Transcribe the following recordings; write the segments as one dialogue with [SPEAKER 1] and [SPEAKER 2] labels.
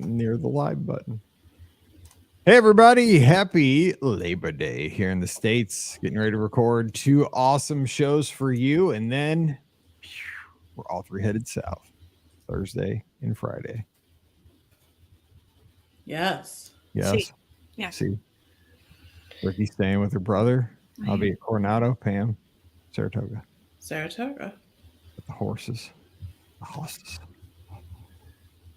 [SPEAKER 1] near the live button. Hey, everybody. Happy Labor Day here in the States. Getting ready to record 2 awesome shows for you. And then we're all 3 headed south Thursday and Friday.
[SPEAKER 2] Yes.
[SPEAKER 1] Yes.
[SPEAKER 3] Yeah.
[SPEAKER 1] See. Rikki staying with her brother. I'll be at Coronado. Pam, Saratoga. With the horses.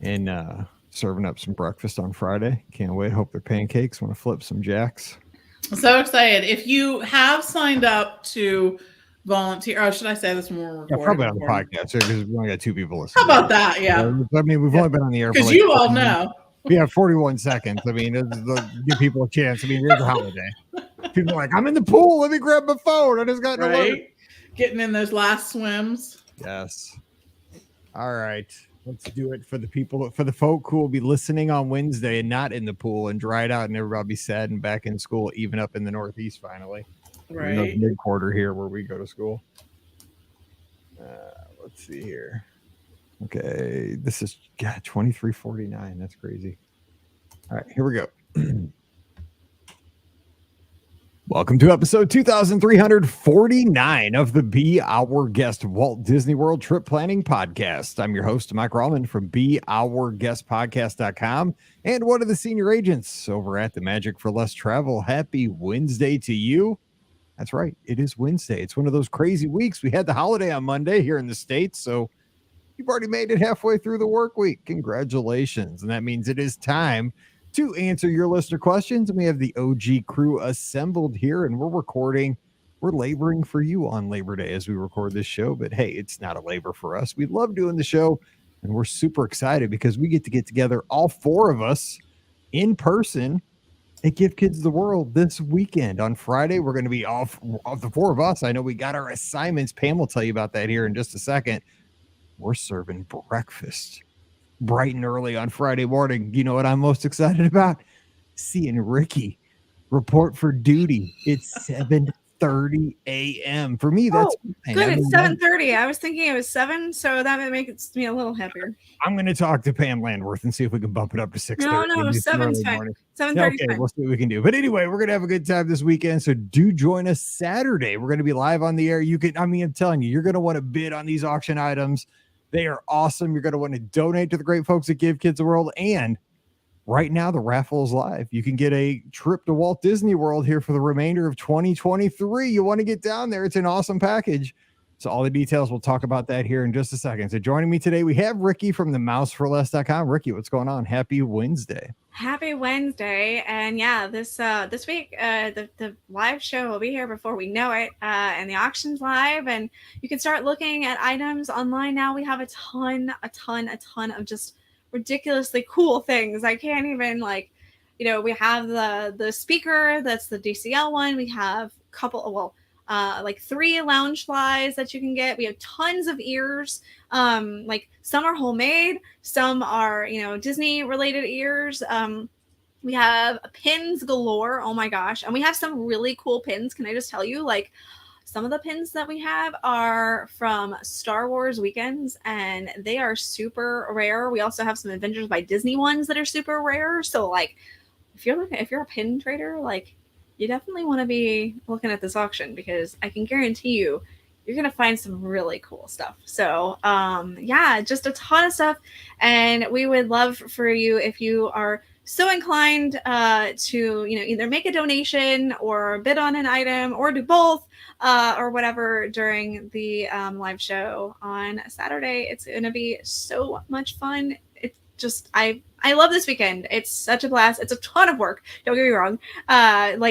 [SPEAKER 1] And serving up some breakfast on Friday. Can't wait. Hope they're pancakes. Want to flip some jacks.
[SPEAKER 2] I'm so excited. If you have signed up to volunteer, or should I say this when we're recording?
[SPEAKER 1] Yeah, probably on the podcast because we only got 2 people listening.
[SPEAKER 2] How about that? Yeah.
[SPEAKER 1] I mean, we've only been on the air for
[SPEAKER 2] because you all know.
[SPEAKER 1] We have 41 seconds. I mean, give people a chance. I mean, here's a holiday. People are like, I'm in the pool. Let me grab my phone. I just got to work.
[SPEAKER 2] Getting in those last swims.
[SPEAKER 1] Yes. All right. Let's do it for the people, for the folk who will be listening on Wednesday and not in the pool and dried out and everybody be sad and back in school, even up in the Northeast finally.
[SPEAKER 2] Right.
[SPEAKER 1] Mid-quarter here where we go to school. Let's see here. Okay. This is 23:49. That's crazy. All right. Here we go. Welcome to episode 2349 of the Be Our Guest Walt Disney World Trip Planning Podcast. I'm your host, Mike Rallman from BeOurGuestPodcast.com and one of the senior agents over at the Magic for Less Travel. Happy Wednesday to you. That's right. It is Wednesday. It's one of those crazy weeks. We had the holiday on Monday here in the States, so you've already made it halfway through the work week. Congratulations. And that means it is time to answer your listener questions. And we have the OG crew assembled here, and we're laboring for you on Labor Day as we record this show. But hey, it's not a labor for us. We love doing the show, and we're super excited because we get together, all 4 of us, in person at Give Kids the World this weekend. On Friday, we're going to be off the 4 of us. I know we got our assignments. Pam will tell you about that here in just a second. We're serving breakfast bright and early on Friday morning. You know what I'm most excited about? Seeing Rikki report for duty. It's 7:30 a.m. For me, that's
[SPEAKER 3] good. It's 7:30. I was thinking it was 7, so that would make me a little happier.
[SPEAKER 1] I'm going to talk to Pam Landworth and see if we can bump it up to 6:30.
[SPEAKER 3] No, 7's fine. 7:30.
[SPEAKER 1] Okay, we'll see what we can do. But anyway, we're going to have a good time this weekend, so do join us Saturday. We're going to be live on the air. I'm telling you, you're going to want to bid on these auction items. They are awesome. You're going to want to donate to the great folks at Give Kids the World. And right now, the raffle is live. You can get a trip to Walt Disney World here for the remainder of 2023. You want to get down there. It's an awesome package. So all the details, we'll talk about that here in just a second. So joining me today, we have Rikki from the mouseforless.com. Rikki, what's going on? Happy Wednesday.
[SPEAKER 3] Happy Wednesday. And yeah, this week, the live show will be here before we know it. And the auction's live, and you can start looking at items online now. We have a ton of just ridiculously cool things. I can't even we have the speaker, that's the DCL one. We have a couple, 3 lounge flies that you can get. We have tons of ears. Some are homemade, some are, Disney related ears. We have pins galore. Oh my gosh. And we have some really cool pins. Can I just tell you, some of the pins that we have are from Star Wars weekends, and they are super rare. We also have some Adventures by Disney ones that are super rare. So if you're a pin trader, you definitely want to be looking at this auction, because I can guarantee you're going to find some really cool stuff. So, just a ton of stuff. And we would love for you, if you are so inclined to, either make a donation or bid on an item or do both or whatever during the live show on Saturday. It's going to be so much fun. It's just, I love this weekend. It's such a blast. It's a ton of work. Don't get me wrong.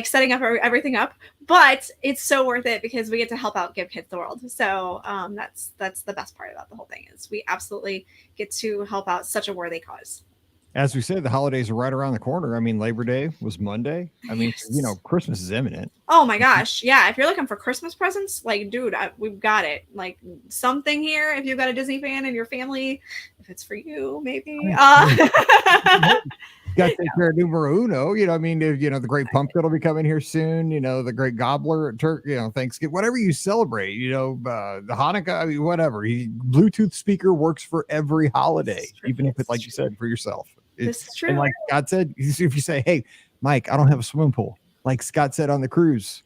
[SPEAKER 3] Setting up everything up, but it's so worth it because we get to help out Give Kids the World. So that's the best part about the whole thing, is we absolutely get to help out such a worthy cause.
[SPEAKER 1] As we said, the holidays are right around the corner. I mean, Labor Day was Monday. I mean, Christmas is imminent.
[SPEAKER 3] Oh my gosh. Yeah. If you're looking for Christmas presents, dude, we've got it. Something here. If you've got a Disney fan in your family, if it's for you, maybe.
[SPEAKER 1] Got to take care of numero uno. The great pumpkin will be coming here soon. The great gobbler, Thanksgiving, whatever you celebrate, the Hanukkah, whatever. Bluetooth speaker works for every holiday, even if it's, like you said, for yourself.
[SPEAKER 3] This is true.
[SPEAKER 1] And like Scott said, if you say, hey, Mike, I don't have a swimming pool. Like Scott said on the cruise,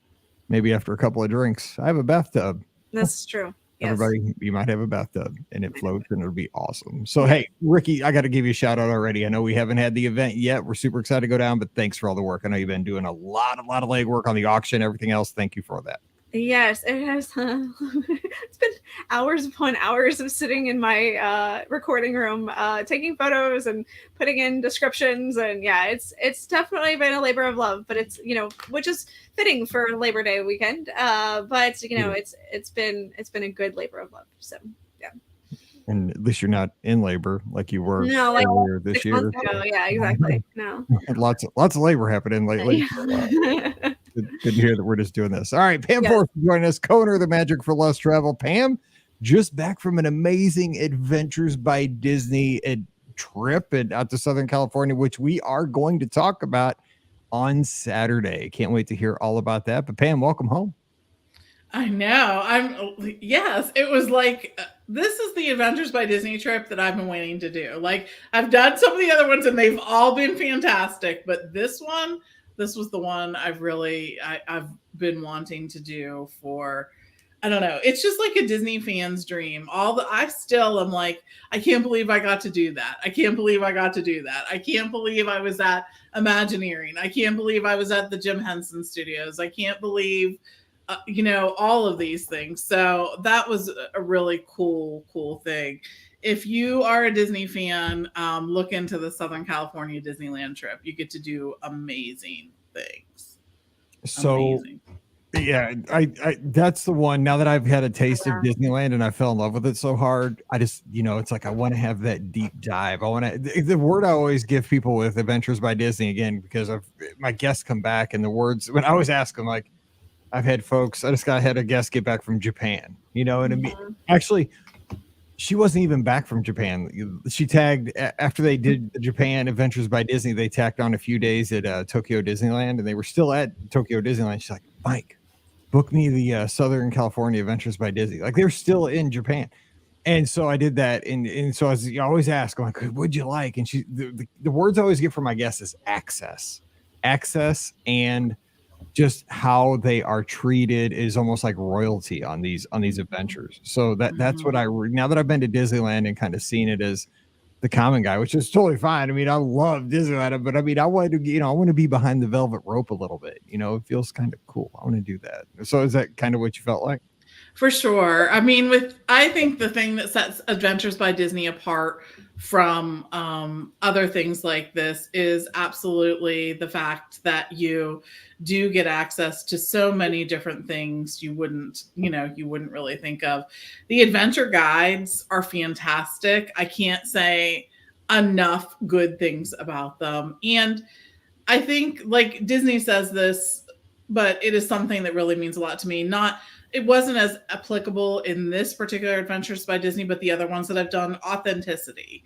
[SPEAKER 1] maybe after a couple of drinks, I have a bathtub.
[SPEAKER 3] This is true. Yes.
[SPEAKER 1] Everybody, you might have a bathtub and it floats and it'll be awesome. So, hey, Rikki, I got to give you a shout out already. I know we haven't had the event yet. We're super excited to go down, but thanks for all the work. I know you've been doing a lot of legwork on the auction, everything else. Thank you for that.
[SPEAKER 3] Yes, it has. It's been hours upon hours of sitting in my recording room, taking photos and putting in descriptions, and yeah, it's definitely been a labor of love. But it's which is fitting for Labor Day weekend. But it's been a good labor of love. So yeah.
[SPEAKER 1] And at least you're not in labor like you were earlier this year.
[SPEAKER 3] Yeah, exactly. No.
[SPEAKER 1] Lots of labor happening lately. Good to hear that we're just doing this. All right, Pam Forrest joining us, co-owner of the Magic for Less Travel. Pam, just back from an amazing Adventures by Disney trip out to Southern California, which we are going to talk about on Saturday. Can't wait to hear all about that. But Pam, welcome home.
[SPEAKER 2] I know. Yes, it was like, this is the Adventures by Disney trip that I've been waiting to do. Like, I've done some of the other ones and they've all been fantastic, but this was the one I've been wanting to do for, I don't know. It's just like a Disney fan's dream. I still am like, I can't believe I got to do that. I can't believe I got to do that. I can't believe I was at Imagineering. I can't believe I was at the Jim Henson Studios. I can't believe, all of these things. So that was a really cool thing. If you are a Disney fan, look into the Southern California Disneyland trip. You get to do amazing things.
[SPEAKER 1] So,
[SPEAKER 2] amazing.
[SPEAKER 1] Yeah, I that's the one. Now that I've had a taste of Disneyland and I fell in love with it so hard, I just, it's like I want to have that deep dive. I want to. The word I always give people with Adventures by Disney, again, because my guests come back, and the words when I always ask them, like, I've had folks. I just had a guest get back from Japan, and actually, she wasn't even back from Japan. She tagged after they did Japan Adventures by Disney. They tacked on a few days at Tokyo Disneyland, and they were still at Tokyo Disneyland. She's like, Mike, book me the Southern California Adventures by Disney. Like, they're still in Japan. And so I did that. And so I always ask, I'm like, what'd you like? And the words I always get from my guests is access, and just how they are treated is almost like royalty on these adventures. So that's what now that I've been to Disneyland and kind of seen it as the common guy, which is totally fine. I mean, I love Disneyland, but I mean, I want to, I want to be behind the velvet rope a little bit. It feels kind of cool. I want to do that. So is that kind of what you felt like?
[SPEAKER 2] For sure. I mean, I think the thing that sets Adventures by Disney apart from other things like this is absolutely the fact that you do get access to so many different things you wouldn't really think of. The adventure guides are fantastic. I can't say enough good things about them. And I think, like, Disney says this, but it is something that really means a lot to me. It wasn't as applicable in this particular Adventures by Disney, but the other ones that I've done, authenticity.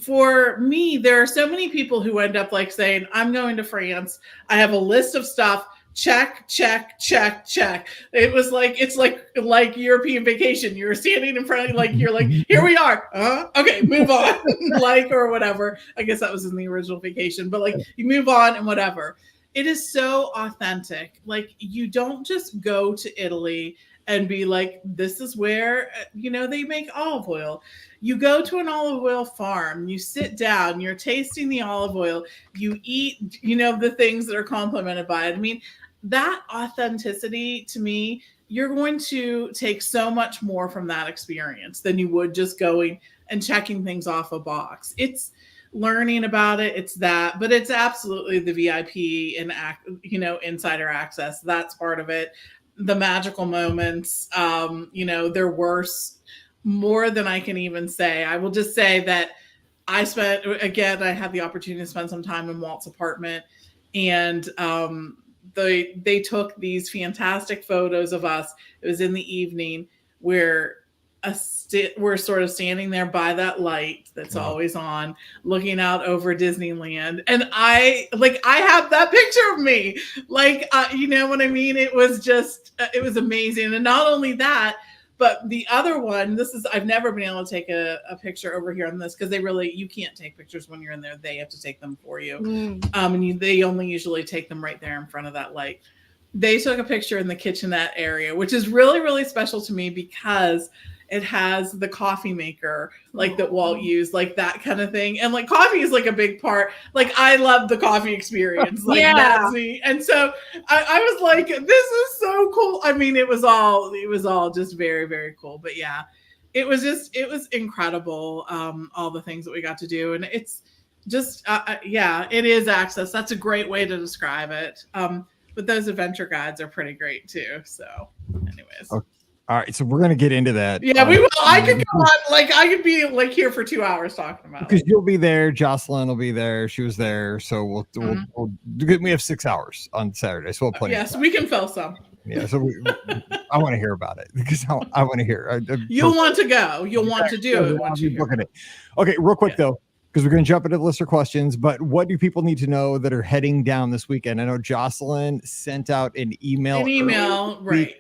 [SPEAKER 2] For me, there are so many people who end up like saying, I'm going to France. I have a list of stuff. Check, check, check, check. It was like, it's like European vacation. You're standing in front of, you're like, here we are. Okay, move on. Or whatever. I guess that was in the original vacation, but you move on and whatever. It is so authentic. Like, you don't just go to Italy and be like, this is where, they make olive oil. You go to an olive oil farm, you sit down, you're tasting the olive oil, you eat, the things that are complemented by it. I mean, that authenticity, to me, you're going to take so much more from that experience than you would just going and checking things off a box. It's learning about it, it's that, but it's absolutely the VIP and insider access. That's part of it. The magical moments, they're worse, more than I can even say. I will just say that I had the opportunity to spend some time in Walt's apartment, and they took these fantastic photos of us. It was in the evening where we're sort of standing there by that light that's always on, looking out over Disneyland. And I have that picture of me, you know what I mean? It was just, it was amazing. And not only that, But the other one, I've never been able to take a picture over here on this because you can't take pictures when you're in there. They have to take them for you. And they only usually take them right there in front of that light. They took a picture in the kitchenette area, which is really, really special to me because it has the coffee maker, like that Walt used, like that kind of thing. And like coffee is like a big part. Like I love the coffee experience. Like that's me. And so I was like, this is so cool. I mean, it was all just very, very cool. But yeah, it was incredible. All the things that we got to do. And it's just, it is access. That's a great way to describe it. But those adventure guides are pretty great too. So anyways.
[SPEAKER 1] Okay. All right, so we're gonna get into that.
[SPEAKER 2] Yeah, we will. I could go on, I could be like here for 2 hours talking about
[SPEAKER 1] because you'll be there. Jocelyn will be there. She was there, so we have 6 hours on Saturday, so we'll play.
[SPEAKER 2] Yes, we can fill some.
[SPEAKER 1] Yeah, so I want to hear about it because I want to hear.
[SPEAKER 2] You'll want to go. You'll want to do it. Once you
[SPEAKER 1] look at it. Okay, real quick though, because we're going to jump into the listener questions, but what do people need to know that are heading down this weekend? I know Jocelyn sent out an email
[SPEAKER 2] right,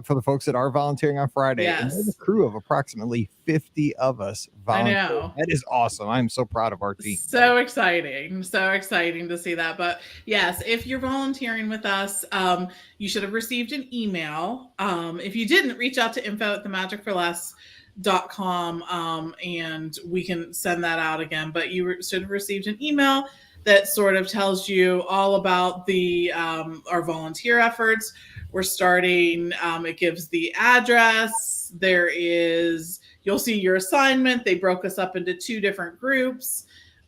[SPEAKER 1] for the folks that are volunteering on Friday.
[SPEAKER 2] Yes.
[SPEAKER 1] And there's a crew of approximately 50 of us volunteering.
[SPEAKER 2] I know.
[SPEAKER 1] That is awesome. I'm so proud of our team.
[SPEAKER 2] So exciting to see that. But yes, if you're volunteering with us, you should have received an email. If you didn't, reach out to info@themagicforless.com and we can send that out again. But you should have received an email that sort of tells you all about the our volunteer efforts. We're starting. It gives the address. You'll see your assignment. They broke us up into 2 different groups,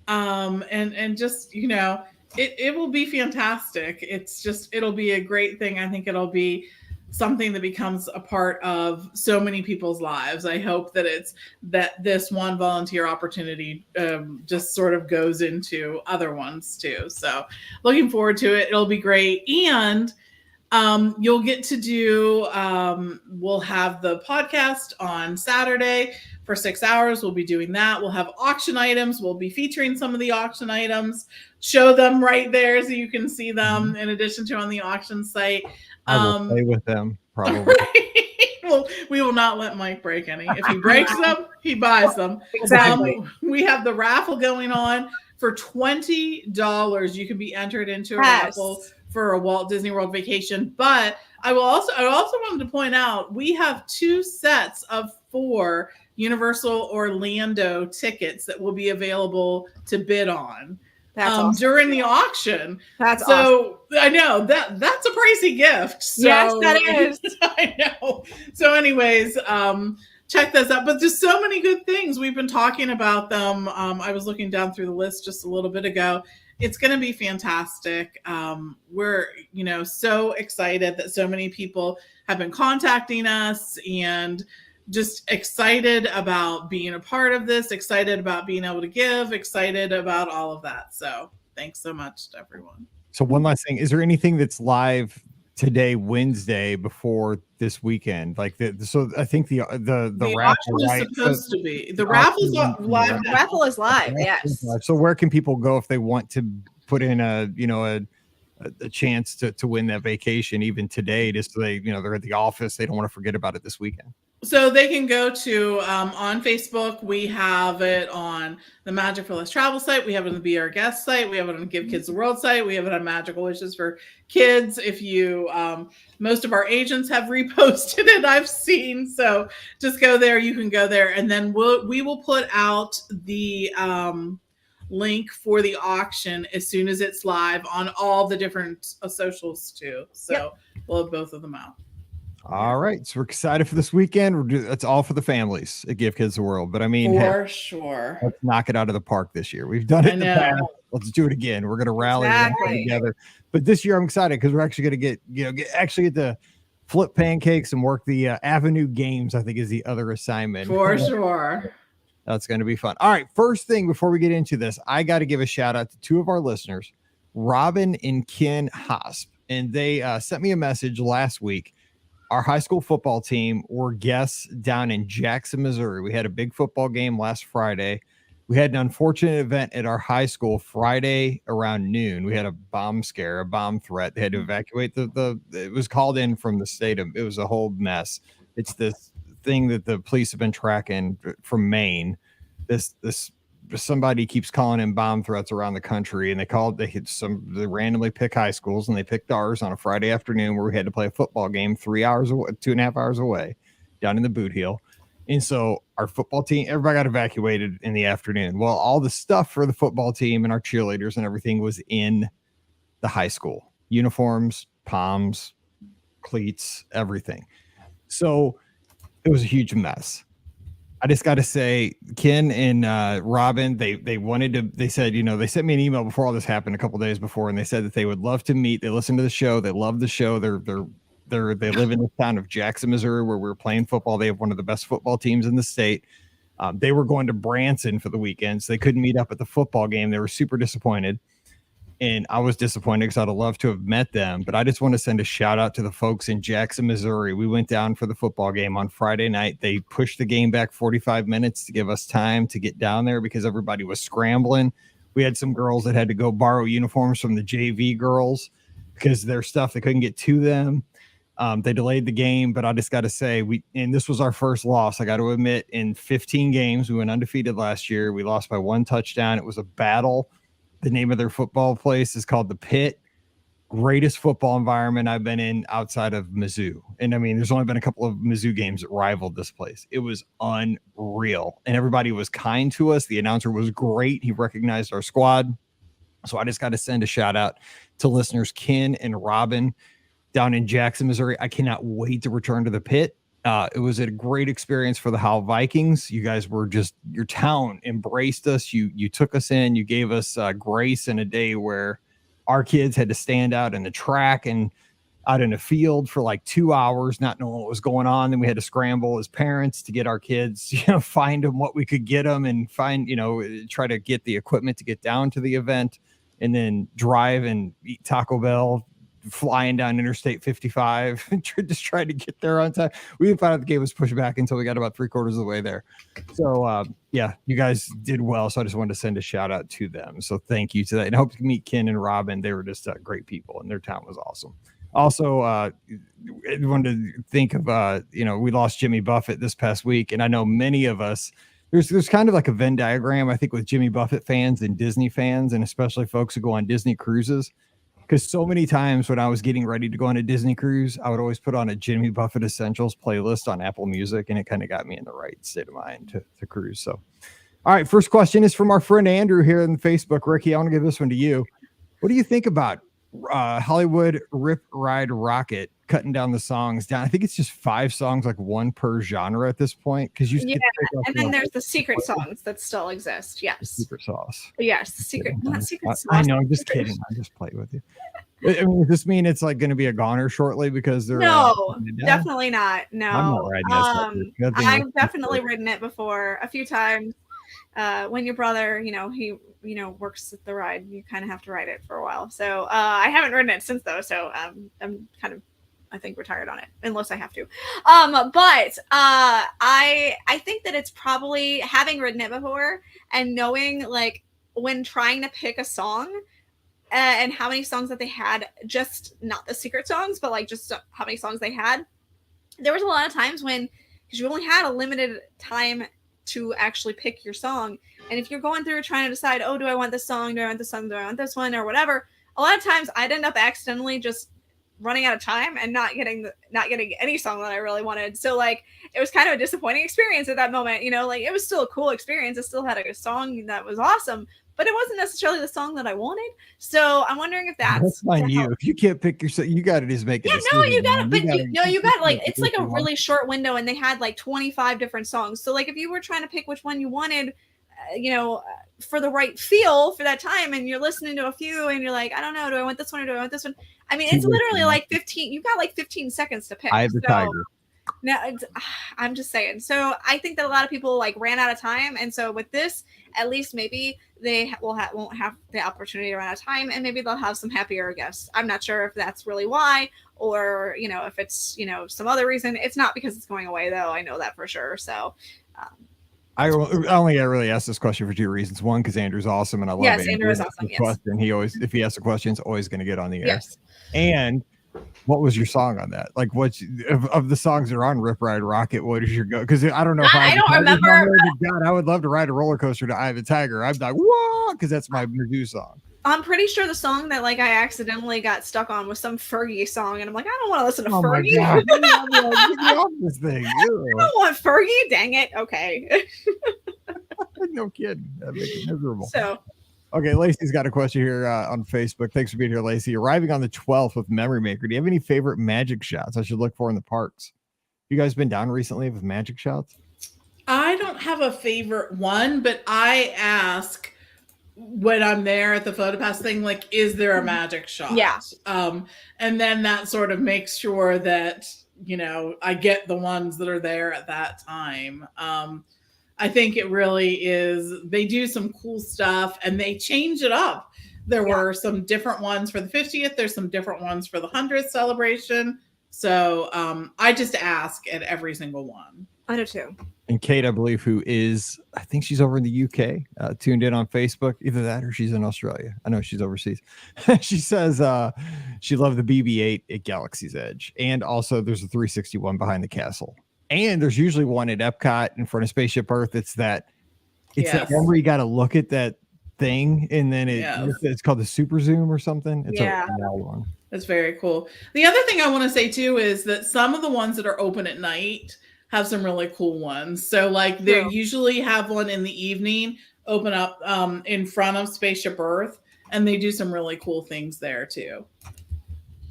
[SPEAKER 2] and just it will be fantastic. It'll be a great thing. I think it'll be something that becomes a part of so many people's lives. I hope that this one volunteer opportunity just sort of goes into other ones too. So looking forward to it. It'll be great. And you'll get to do, we'll have the podcast on Saturday for 6 hours. We'll be doing that. We'll have auction items. We'll be featuring some of the auction items, show them right there so you can see them in addition to on the auction site.
[SPEAKER 1] I will play with them probably.
[SPEAKER 2] Right? Well, we will not let Mike break any. If he breaks them, he buys them.
[SPEAKER 3] Exactly.
[SPEAKER 2] We have the raffle going on for $20. You can be entered into a raffle for a Walt Disney World vacation. But I also wanted to point out we have 2 sets of 4 Universal Orlando tickets that will be available to bid on.
[SPEAKER 3] That's awesome.
[SPEAKER 2] During the auction.
[SPEAKER 3] That's awesome.
[SPEAKER 2] I know that's a pricey gift. So,
[SPEAKER 3] yes, that is.
[SPEAKER 2] I know. So anyways, check those out. But there's so many good things. We've been talking about them. I was looking down through the list just a little bit ago. It's going to be fantastic. We're, so excited that so many people have been contacting us and just excited about being a part of this, excited about being able to give, excited about all of that. So thanks so much to everyone.
[SPEAKER 1] So one last thing, is there anything that's live today, Wednesday, before this weekend? So I think the raffle
[SPEAKER 2] is supposed to be. The raffle's live.
[SPEAKER 3] The raffle is live. Yes.
[SPEAKER 1] So where can people go if they want to put in a chance to win that vacation even today, just so they're at the office, they don't want to forget about it this weekend?
[SPEAKER 2] So they can go to on Facebook. We have it on the Magic for Less Travel site. We have it on the Be Our Guest site. We have it on Give Kids the World site. We have it on Magical Wishes for Kids. If you, most of our agents have reposted it, I've seen. So just go there. You can go there, and then we will put out the link for the auction as soon as it's live on all the different socials too. So we'll have both of them out.
[SPEAKER 1] All right, so we're excited for this weekend. That's all for the families at Give Kids the World. But I mean,
[SPEAKER 2] sure,
[SPEAKER 1] let's knock it out of the park this year. We've done it in the past. Let's do it again. We're going to rally together. But this year, I'm excited because we're actually going to get to flip pancakes and work the Avenue Games. I think is the other assignment
[SPEAKER 2] for sure.
[SPEAKER 1] That's going to be fun. All right, first thing before we get into this, I got to give a shout out to 2 of our listeners, Robin and Ken Hosp, and they sent me a message last week. Our high school football team were guests down in Jackson, Missouri. We had a big football game last Friday. We had an unfortunate event at our high school Friday around noon. We had a bomb scare, a bomb threat. They had to evacuate it was called in from the stadium. It was a whole mess. It's this thing that the police have been tracking from Maine. This somebody keeps calling in bomb threats around the country, and they randomly pick high schools, and they picked ours on a Friday afternoon where we had to play a football game 3 hours away, 2.5 hours away, down in the boot heel. And so our football team, everybody got evacuated in the afternoon. Well, all the stuff for the football team and our cheerleaders and everything was in the high school: uniforms, palms, cleats, everything. So it was a huge mess. I just got to say, Ken and Robin, they said, they sent me an email before all this happened a couple days before, and they said that they would love to meet. They listened to the show. They love the show. They live in the town of Jackson, Missouri, where we're playing football. They have one of the best football teams in the state. They were going to Branson for the weekend, so they couldn't meet up at the football game. They were super disappointed. And I was disappointed because I'd have loved to have met them. But I just want to send a shout out to the folks in Jackson, Missouri. We went down for the football game on Friday night. They pushed the game back 45 minutes to give us time to get down there because everybody was scrambling. We had some girls that had to go borrow uniforms from the JV girls because their stuff, they couldn't get to them. They delayed the game, but I just got to say, and this was our first loss. I got to admit, in 15 games, we went undefeated last year. We lost by 1 touchdown. It was a battle. The name of their football place is called The Pit. Greatest football environment I've been in outside of Mizzou. And I mean, there's only been a couple of Mizzou games that rivaled this place. It was unreal. And everybody was kind to us. The announcer was great. He recognized our squad. So I just got to send a shout out to listeners Ken and Robin down in Jackson, Missouri. I cannot wait to return to The Pit. It was a great experience for the Howl Vikings. You guys were your town embraced us. You took us in. You gave us grace in a day where our kids had to stand out in the track and out in a field for like 2 hours, not knowing what was going on. Then we had to scramble as parents to get our kids, find them what we could get them and find, try to get the equipment to get down to the event, and then drive and eat Taco Bell, flying down Interstate 55 and just trying to get there on time. We didn't find out the game was pushed back until we got about 3/4 of the way there. So yeah, you guys did well. So I just wanted to send a shout out to them. So thank you to that. And I hope to meet Ken and Robin. They were just great people, and their town was awesome. Also, I wanted to think of, we lost Jimmy Buffett this past week. And I know many of us, there's kind of like a Venn diagram, I think, with Jimmy Buffett fans and Disney fans, and especially folks who go on Disney cruises. Because so many times when I was getting ready to go on a Disney cruise, I would always put on a Jimmy Buffett Essentials playlist on Apple Music, and it kind of got me in the right state of mind to cruise. So, all right, first question is from our friend Andrew here on Facebook. Rikki, I want to give this one to you. What do you think about Hollywood Rip Ride Rocket cutting down the songs down? I think it's just 5 songs, like 1 per genre at this point. Because
[SPEAKER 3] and then there's the secret songs that still exist. Yes,
[SPEAKER 1] secret sauce.
[SPEAKER 3] Yes, secret, not secret sauce.
[SPEAKER 1] I know. I'm just kidding. I'm just playing with you. I mean, does this mean it's like going to be a goner shortly because they're
[SPEAKER 3] no, definitely not. No,
[SPEAKER 1] I'm not
[SPEAKER 3] I've definitely ridden it before a few times. When your brother, he works at the ride, you kind of have to ride it for a while. So I haven't ridden it since though. So I'm kind of, I think, retired on it unless I have to. But I think that it's probably, having ridden it before and knowing like when trying to pick a song and how many songs that they had, just not the secret songs, but like just how many songs they had. There was a lot of times when, because you only had a limited time to actually pick your song. And if you're going through trying to decide, oh, do I want this song? Do I want this song? Do I want this one or whatever? A lot of times I'd end up accidentally just running out of time and not getting any song that I really wanted. So like, it was kind of a disappointing experience at that moment, like it was still a cool experience. It still had a song that was awesome, but it wasn't necessarily the song that I wanted. So I'm wondering if that's
[SPEAKER 1] on you. If you can't pick yourself, you got to just make it.
[SPEAKER 3] Yeah, no, you got it. But you got like, it's like a really short window and they had like 25 different songs. So like if you were trying to pick which one you wanted, for the right feel for that time, and you're listening to a few and you're like, I don't know, do I want this one or do I want this one? I mean, it's literally like 15, you've got like 15 seconds to pick.
[SPEAKER 1] I have the tiger.
[SPEAKER 3] No, I'm just saying. So I think that a lot of people like ran out of time. And so with this, at least maybe they won't have the opportunity to run out of time, and maybe they'll have some happier guests. I'm not sure if that's really why, or, if it's, some other reason. It's not because it's going away though. I know that for sure. So,
[SPEAKER 1] I only really asked this question for 2 reasons. One, because Andrew's awesome, and I love
[SPEAKER 3] Andrew is awesome. Yes.
[SPEAKER 1] Question. He always, if he asks a question, it's always going to get on the air.
[SPEAKER 3] Yes.
[SPEAKER 1] And What was your song on that? Like, what's of the songs that are on Rip Ride Rocket? What is your go? Because I don't know if
[SPEAKER 3] I don't remember.
[SPEAKER 1] God, I would love to ride a roller coaster to Eye of the Tiger. I'm like, whoa, because that's my Mizzou song.
[SPEAKER 3] I'm pretty sure the song that like I accidentally got stuck on was some Fergie song, and I'm like, I don't want to listen to Fergie.
[SPEAKER 1] My God. Get off this thing.
[SPEAKER 3] I don't want Fergie. Dang it. Okay.
[SPEAKER 1] No kidding. That makes it miserable.
[SPEAKER 3] So.
[SPEAKER 1] Okay, Lacey's got a question here on Facebook. Thanks for being here, Lacey. Arriving on the 12th with Memory Maker. Do you have any favorite magic shots I should look for in the parks? You guys been down recently with magic shots?
[SPEAKER 2] I don't have a favorite one, but I ask when I'm there at the PhotoPass thing, like, is there a magic shot?
[SPEAKER 3] Yeah.
[SPEAKER 2] And then that sort of makes sure that, you know, I get the ones that are there at that time. I think it really is. They do some cool stuff and they change it up. There were some different ones for the 50th. There's some different ones for the 100th celebration. So I just ask at every single one.
[SPEAKER 3] I do too.
[SPEAKER 1] And Kate, I believe, who is, I think she's over in the UK, tuned in on Facebook. Either that or she's in Australia. I know she's overseas. She says she loved the BB-8 at Galaxy's Edge. And also there's a 361 behind the castle. And there's usually one at Epcot in front of Spaceship Earth. It's that one where you got to look at that thing, and then it's called the Super Zoom or something. It's a one.
[SPEAKER 2] That's very cool. The other thing I want to say too is that some of the ones that are open at night have some really cool ones. So like they usually have one in the evening open up in front of Spaceship Earth, and they do some really cool things there too.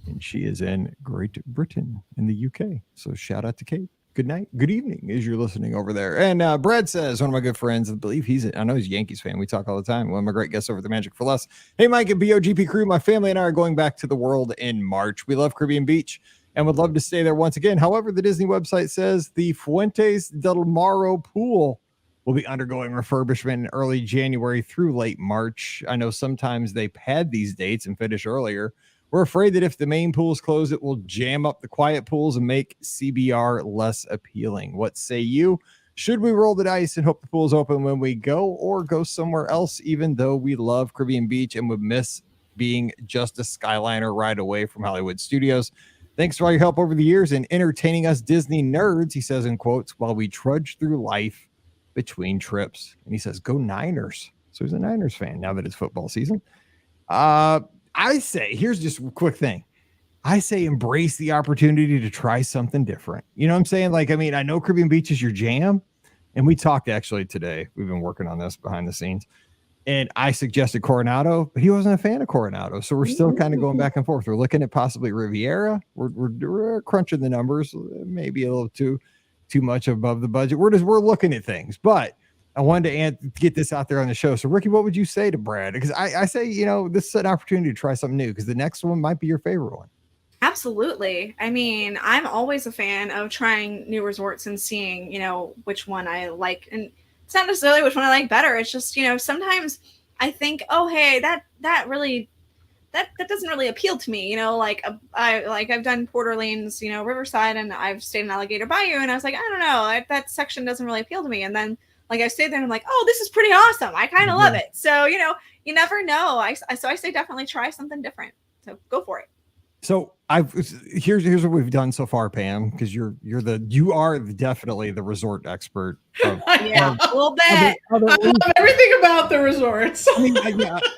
[SPEAKER 1] And she is in Great Britain in the UK. So shout out to Kate. Good night. Good evening as you're listening over there. And Brad says, one of my good friends, I believe I know he's a Yankees fan. We talk all the time. One of my great guests over at the Magic for Less. Hey, Mike and BOGP crew, my family and I are going back to the world in March. We love Caribbean Beach and would love to stay there once again. However, the Disney website says the Fuentes del Mar pool will be undergoing refurbishment in early January through late March. I know sometimes they pad these dates and finish earlier. We're afraid that if the main pools close, it will jam up the quiet pools and make CBR less appealing. What say you? Should we roll the dice and hope the pool's open when we go, or go somewhere else, even though we love Caribbean Beach and would miss being just a Skyliner ride away from Hollywood Studios? Thanks for all your help over the years and entertaining us Disney nerds, he says in quotes, while we trudge through life between trips. And he says, go Niners. So he's a Niners fan now that it's football season. I say, here's just a quick thing. I say embrace the opportunity to try something different. You know what I'm saying? Like, I mean, I know Caribbean Beach is your jam. And we talked actually today. We've been working on this behind the scenes. And I suggested Coronado, but he wasn't a fan of Coronado. So we're still kind of going back and forth. We're looking at possibly Riviera. We're crunching the numbers, maybe a little too much above the budget. We're looking at things. But I wanted to get this out there on the show. So, Rikki, what would you say to Brad? Because I say, you know, this is an opportunity to try something new, because the next one might be your favorite one.
[SPEAKER 3] Absolutely. I mean, I'm always a fan of trying new resorts and seeing, you know, which one I like. And it's not necessarily which one I like better. It's just, you know, sometimes I think, oh, hey, that doesn't really appeal to me. You know, like I've done Port Orleans, you know, Riverside, and I've stayed in Alligator Bayou, and I was like, I don't know, that section doesn't really appeal to me. And then like I stayed there and I'm like, oh, this is pretty awesome. I kind of love it. So, you know, you never know. I say definitely try something different. So go for it.
[SPEAKER 1] So here's what we've done so far, Pam, because you are definitely the resort expert.
[SPEAKER 3] A little bit.
[SPEAKER 2] I love everything about the resorts.
[SPEAKER 1] I mean,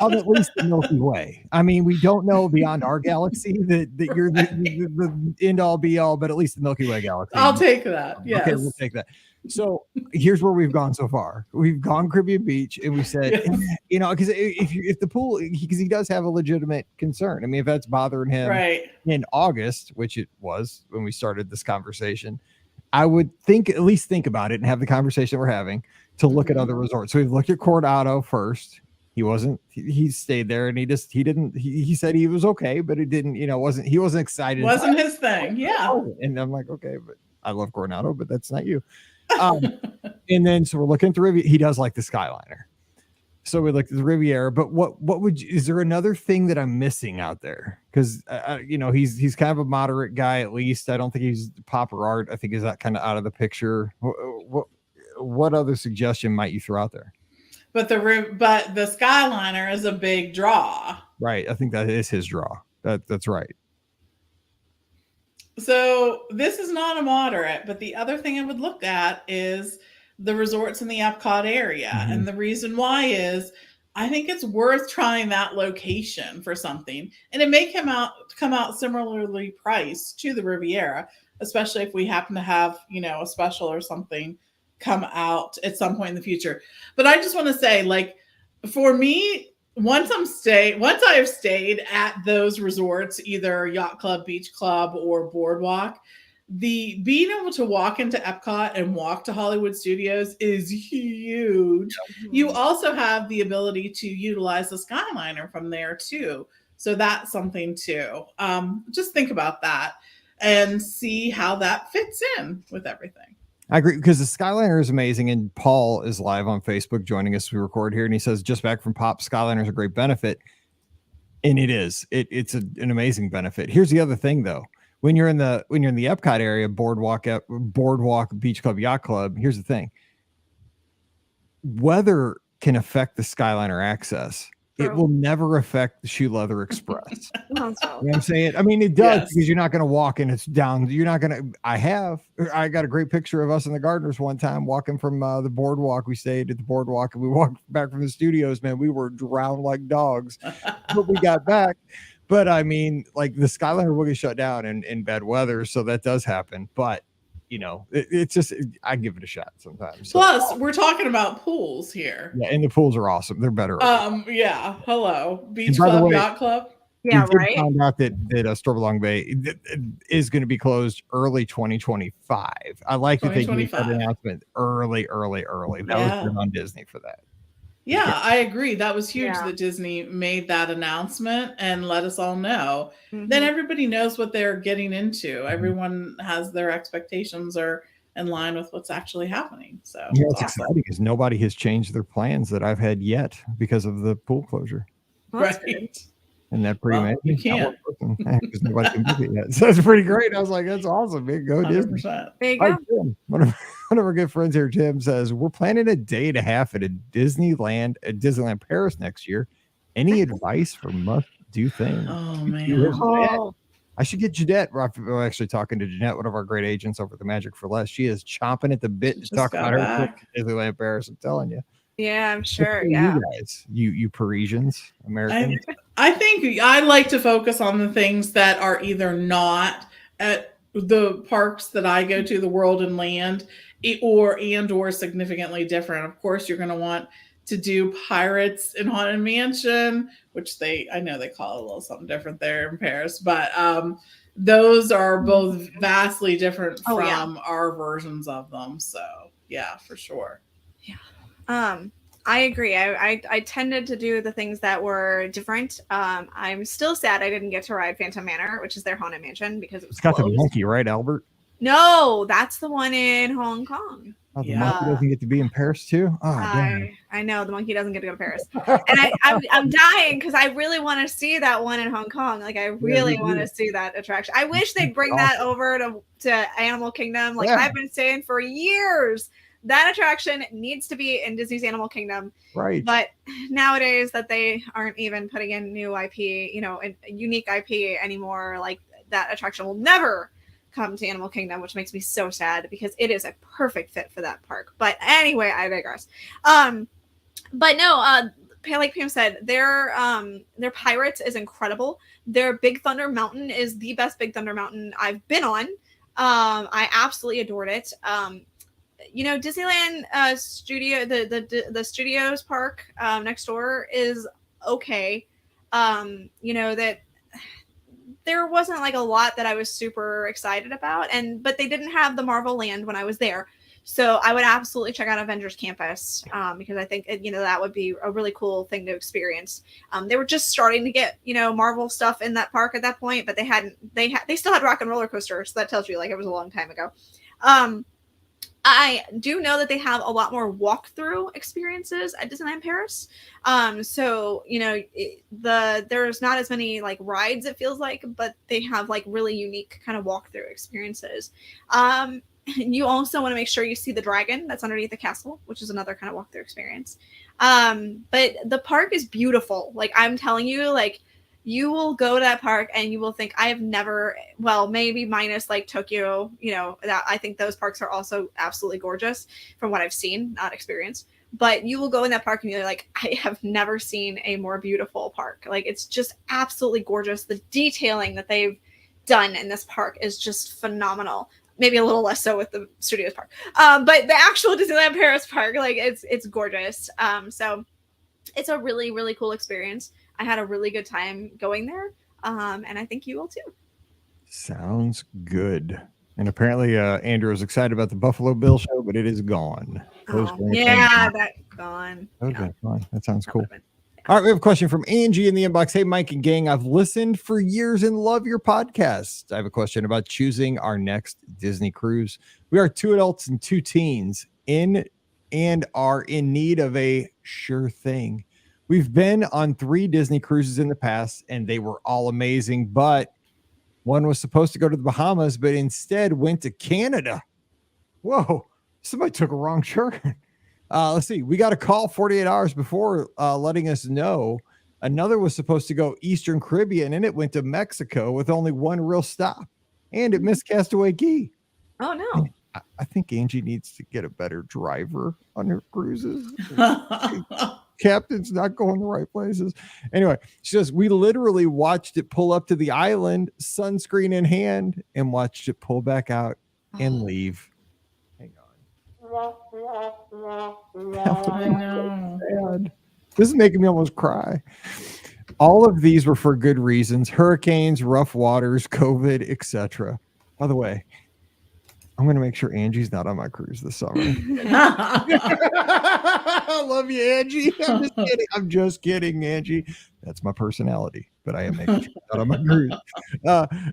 [SPEAKER 1] of at least the Milky Way. I mean, we don't know beyond our galaxy that you're the end all be all, but at least the Milky Way galaxy.
[SPEAKER 2] I'll take that. Yes.
[SPEAKER 1] Okay, we'll take that. So here's where we've gone so far. We've gone Caribbean Beach, and we said, you know, because if the pool, because he does have a legitimate concern. I mean, if that's bothering him in August, which it was when we started this conversation, I would at least think about it and have the conversation we're having to look at other resorts. So we've looked at Coronado first. He stayed there, and he said he was okay, but it didn't, you know, he wasn't excited.
[SPEAKER 2] Wasn't his thing. Yeah.
[SPEAKER 1] And I'm like, okay, but I love Coronado, but that's not you. And then so we're looking at the Riviera. He does like the Skyliner, so we looked at the Riviera. But is there another thing that I'm missing out there? Because you know, he's kind of a moderate guy, at least. I don't think he's pop or art. I think he's that kind of out of the picture. What other suggestion might you throw out there?
[SPEAKER 2] But the Skyliner is a big draw,
[SPEAKER 1] right? I think that is his draw. That's right.
[SPEAKER 2] So this is not a moderate, but the other thing I would look at is the resorts in the Epcot area.
[SPEAKER 1] Mhm.
[SPEAKER 2] And the reason why is I think it's worth trying that location for something. And it may come out similarly priced to the Riviera, especially if we happen to have, a special or something come out at some point in the future. But I just want to say, like, for me, once I have stayed at those resorts, either yacht club, beach club, or boardwalk, the being able to walk into Epcot and walk to Hollywood Studios is huge. You
[SPEAKER 3] Mhm.
[SPEAKER 2] also have the ability to utilize the Skyliner from there too. So that's something too. Just think about that and see how that fits in with everything.
[SPEAKER 1] I agree because the Skyliner is amazing, and Paul is live on Facebook joining us. We record here, and he says, "Just back from Pop, Skyliner is a great benefit," and it is. It's an amazing benefit. Here's the other thing, though: when you're in the Epcot area, boardwalk, beach club, yacht club. Here's the thing: weather can affect the Skyliner access. It
[SPEAKER 3] True.
[SPEAKER 1] will never affect the Shoe Leather Express.
[SPEAKER 3] Sounds
[SPEAKER 1] You know what I'm saying? I mean, it does
[SPEAKER 2] Yes.
[SPEAKER 1] because you're not going to walk and it's down. You're not going to. I got a great picture of us in the Gardeners one time walking from the boardwalk. We stayed at the boardwalk and we walked back from the studios. Man, we were drowned like dogs, but we got back. But I mean, like the Skyliner will get shut down in bad weather. So that does happen. But, it's just, I give it a shot sometimes. So,
[SPEAKER 2] Plus, we're talking about pools here.
[SPEAKER 1] yeah, and the pools are awesome. They're better.
[SPEAKER 2] Yeah. Hello, beach
[SPEAKER 1] by the
[SPEAKER 2] club,
[SPEAKER 1] way,
[SPEAKER 2] yacht club.
[SPEAKER 3] Yeah,
[SPEAKER 1] we did
[SPEAKER 3] right.
[SPEAKER 1] find out that Storm Long Bay is going to be closed early 2025. I like that they gave that
[SPEAKER 2] 2025.
[SPEAKER 1] announcement early. That was
[SPEAKER 2] Yeah.
[SPEAKER 1] good on Disney for that.
[SPEAKER 2] Yeah, I agree. That was huge
[SPEAKER 3] Yeah.
[SPEAKER 2] that Disney made that announcement and let us all know.
[SPEAKER 3] Mhm.
[SPEAKER 2] Then everybody knows what they're getting into. Everyone has their expectations are in line with what's actually happening. So
[SPEAKER 1] Yeah,
[SPEAKER 2] it's
[SPEAKER 1] it's
[SPEAKER 2] awesome.
[SPEAKER 1] exciting because nobody has changed their plans that I've had yet because of the pool closure.
[SPEAKER 3] Well, that's good.
[SPEAKER 2] Right.
[SPEAKER 1] And that pretty
[SPEAKER 2] Well, you
[SPEAKER 1] amazing? Not one
[SPEAKER 2] can't.
[SPEAKER 1] person, because nobody can book it yet. So that's pretty great. I was like, that's awesome, man. Go Disney.
[SPEAKER 2] 100%.
[SPEAKER 3] There you
[SPEAKER 1] Hi,
[SPEAKER 3] go.
[SPEAKER 1] Tim. One of our good friends here, Tim, says we're planning a day and a half at Disneyland Paris next year. Any advice for must-do things?
[SPEAKER 2] Oh
[SPEAKER 1] You
[SPEAKER 2] man.
[SPEAKER 1] here's Jeanette.
[SPEAKER 3] Oh,
[SPEAKER 1] I should get Jeanette. We're actually talking to Jeanette, one of our great agents over at the Magic for Less. She is chomping at the bit to
[SPEAKER 2] Just
[SPEAKER 1] talk
[SPEAKER 2] got
[SPEAKER 1] about her trip
[SPEAKER 2] back.
[SPEAKER 1] to Disneyland Paris. I'm telling you.
[SPEAKER 3] yeah, I'm
[SPEAKER 1] Good
[SPEAKER 3] sure.
[SPEAKER 1] for
[SPEAKER 3] Yeah.
[SPEAKER 1] you guys, you Parisians, Americans.
[SPEAKER 2] I think I like to focus on the things that are either not at the parks that I go to, the World and Land, or significantly different. Of course, you're going to want to do Pirates in Haunted Mansion, which I know they call it a little something different there in Paris, but those are both vastly different
[SPEAKER 3] Oh,
[SPEAKER 2] from
[SPEAKER 3] yeah.
[SPEAKER 2] our versions of them. So yeah, for sure.
[SPEAKER 3] I agree. I tended to do the things that were different. I'm still sad I didn't get to ride Phantom Manor, which is their haunted mansion, because it was
[SPEAKER 1] It's got the
[SPEAKER 3] closed.
[SPEAKER 1] monkey, right, Albert?
[SPEAKER 3] No, that's the one in Hong Kong.
[SPEAKER 1] Oh, the
[SPEAKER 2] Yeah.
[SPEAKER 1] monkey doesn't get to be in Paris too. Oh, damn.
[SPEAKER 3] I know the monkey doesn't get to go to Paris, and I'm dying because I really want to see that one in Hong Kong. Like I really
[SPEAKER 1] me
[SPEAKER 3] want
[SPEAKER 1] too.
[SPEAKER 3] to see that attraction. I wish they'd bring that over to Animal Kingdom. Like
[SPEAKER 1] Yeah.
[SPEAKER 3] I've been saying for years, that attraction needs to be in Disney's Animal Kingdom.
[SPEAKER 1] Right.
[SPEAKER 3] But nowadays that they aren't even putting in new IP, a unique IP anymore, like that attraction will never come to Animal Kingdom, which makes me so sad because it is a perfect fit for that park. But anyway, I digress. But no, like Pam said, their Pirates is incredible. Their Big Thunder Mountain is the best Big Thunder Mountain I've been on. I absolutely adored it. Disneyland studio, the studios park next door is okay. That there wasn't like a lot that I was super excited about, but they didn't have the Marvel Land when I was there. So I would absolutely check out Avengers Campus because I think that would be a really cool thing to experience. They were just starting to get Marvel stuff in that park at that point, but they still had Rock and Roller Coaster, so that tells you like it was a long time ago. I do know that they have a lot more walkthrough experiences at Disneyland Paris. So there's not as many like rides, it feels like, but they have like really unique kind of walkthrough experiences. You also want to make sure you see the dragon that's underneath the castle, which is another kind of walkthrough experience. But the park is beautiful. Like I'm telling you, like you will go to that park and you will think, I have never, well, maybe minus like Tokyo, that I think those parks are also absolutely gorgeous from what I've seen, not experienced. But you will go in that park and you're like, I have never seen a more beautiful park. Like, it's just absolutely gorgeous. The detailing that they've done in this park is just phenomenal. Maybe a little less so with the Studios park. But the actual Disneyland Paris park, like, it's gorgeous. So it's a really, really cool experience. I had a really good time going there. And I think you will too.
[SPEAKER 1] Sounds good. And apparently Andrew is excited about the Buffalo Bill show, but it is gone.
[SPEAKER 3] Yeah, that's gone.
[SPEAKER 1] Okay, fine. That sounds cool.
[SPEAKER 3] Yeah.
[SPEAKER 1] All right, we have a question from Angie in the inbox. Hey, Mike and gang, I've listened for years and love your podcast. I have a question about choosing our next Disney cruise. We are 2 adults and 2 teens and are in need of a sure thing. We've been on 3 Disney cruises in the past, and they were all amazing, but one was supposed to go to the Bahamas, but instead went to Canada. Whoa, somebody took a wrong turn. Let's see. We got a call 48 hours before letting us know another was supposed to go Eastern Caribbean, and it went to Mexico with only one real stop, and it missed Castaway Key.
[SPEAKER 3] Oh, no.
[SPEAKER 1] I think Angie needs to get a better driver on her cruises. Captain's not going the right places. Anyway, she says, we literally watched it pull up to the island, sunscreen in hand, and watched it pull back out and leave. Hang on.
[SPEAKER 2] I know.
[SPEAKER 1] This is making me almost cry. All of these were for good reasons: hurricanes, rough waters, COVID, etc. By the way, I'm going to make sure Angie's not on my cruise this summer. I love you, Angie. I'm just kidding, Angie. That's my personality, but I am making sure not on my cruise.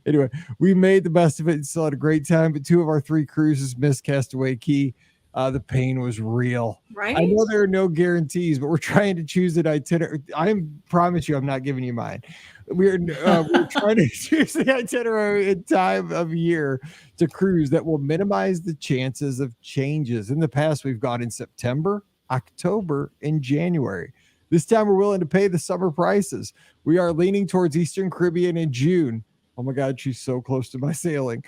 [SPEAKER 1] Anyway, we made the best of it and still had a great time, but 2 of our 3 cruises missed Castaway Key. The pain was real.
[SPEAKER 3] Right?
[SPEAKER 1] I know there are no guarantees, but we're trying to choose an itinerary. I promise you, I'm not giving you mine. We're trying to choose the itinerary in time of year to cruise that will minimize the chances of changes. In the past, we've gone in September, October, and January. This time, we're willing to pay the summer prices. We are leaning towards Eastern Caribbean in June. Oh my God, she's so close to my sailing.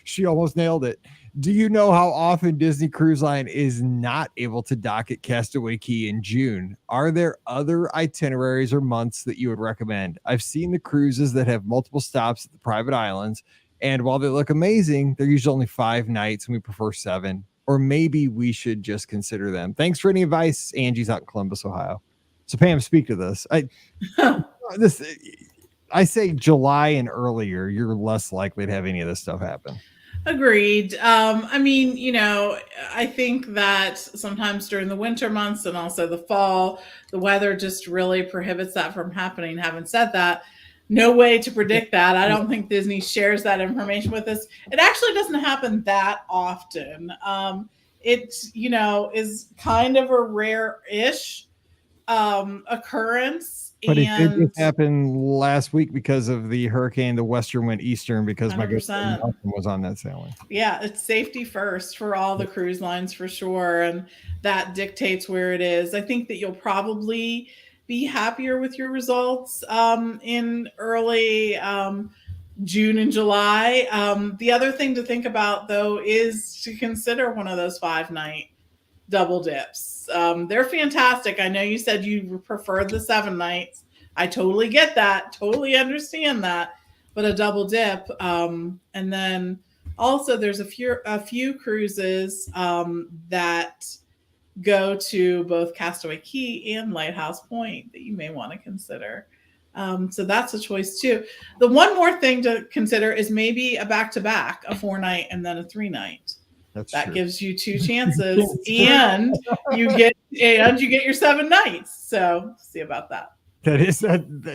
[SPEAKER 1] She almost nailed it. Do you know how often Disney Cruise Line is not able to dock at Castaway Key in June? Are there other itineraries or months that you would recommend? I've seen the cruises that have multiple stops at the private islands, and while they look amazing, they're usually only 5 nights, and we prefer 7. Or maybe we should just consider them. Thanks for any advice. Angie's out in Columbus, Ohio. So Pam, speak to this. I say July and earlier, you're less likely to have any of this stuff happen.
[SPEAKER 2] Agreed. I mean, I think that sometimes during the winter months and also the fall, the weather just really prohibits that from happening. Having said that, no way to predict that. I don't think Disney shares that information with us. It actually doesn't happen that often. It, is kind of a rare-ish occurrence.
[SPEAKER 1] But it happened last week because of the hurricane. The Western went Eastern because 100%. My girlfriend was on that sailing.
[SPEAKER 2] Yeah, it's safety first for all the cruise lines for sure, and that dictates where it is. I think that you'll probably be happier with your results in early June and July. The other thing to think about, though, is to consider one of those 5-night double dips. They're fantastic. I know you said you preferred the 7 nights. I totally get that. Totally understand that. But a double dip. And then also there's a few cruises that go to both Castaway Key and Lighthouse Point that you may want to consider. So that's a choice too. The one more thing to consider is maybe a back-to-back, a 4-night and then a 3-night. That true. Gives you 2 chances, and you get your 7 nights. So see about that.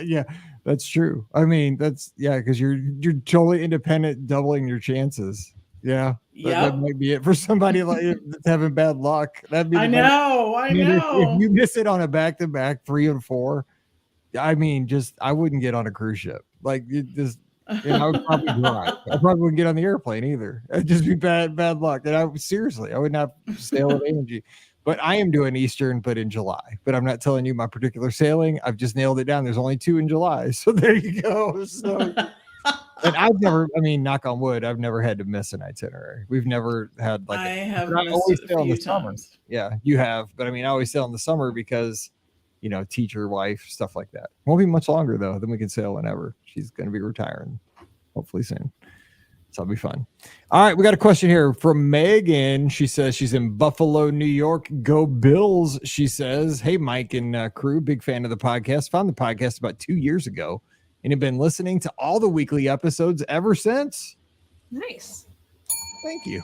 [SPEAKER 1] Yeah, that's true. I mean, because you're totally independent, doubling your chances. Yeah, that might be it for somebody like that's having bad luck. That'd be. I
[SPEAKER 2] know.
[SPEAKER 1] If you miss it on a back-to-back 3 and 4, I mean, I wouldn't get on a cruise ship. Like it just. I would probably drive. I probably wouldn't get on the airplane either. It'd just be bad luck. And I would not sail with Angie. But I am doing Eastern, but in July. But I'm not telling you my particular sailing. I've just nailed it down. There's only 2 in July. So there you go. So, and I've never, I mean, knock on wood, I've never had to miss an itinerary. We've never had like,
[SPEAKER 2] I have
[SPEAKER 1] but I
[SPEAKER 2] missed
[SPEAKER 1] always
[SPEAKER 2] it
[SPEAKER 1] sail
[SPEAKER 2] a
[SPEAKER 1] in the
[SPEAKER 2] few
[SPEAKER 1] summer.
[SPEAKER 2] times.
[SPEAKER 1] Yeah, you have. But I mean, I always sail in the summer because, you know, teacher, wife, stuff like that. Won't be much longer though. Then we can sail whenever. She's going to be retiring hopefully soon. So it'll be fun. All right, we got a question here from Megan. She says she's in Buffalo, New York. Go Bills, she says. Hey, Mike and crew, big fan of the podcast. Found the podcast about 2 years ago and have been listening to all the weekly episodes ever since.
[SPEAKER 3] Nice.
[SPEAKER 1] Thank you.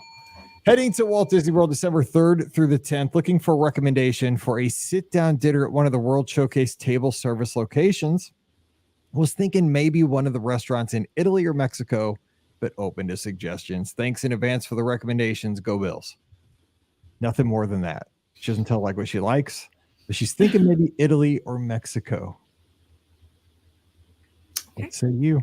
[SPEAKER 1] Heading to Walt Disney World December 3rd through the 10th, looking for a recommendation for a sit-down dinner at one of the World Showcase table service locations. Was thinking maybe one of the restaurants in Italy or Mexico, but open to suggestions. Thanks in advance for the recommendations. Go Bills. Nothing more than that. She doesn't tell like what she likes, but she's thinking maybe Italy or Mexico.
[SPEAKER 3] Okay.
[SPEAKER 1] What say you?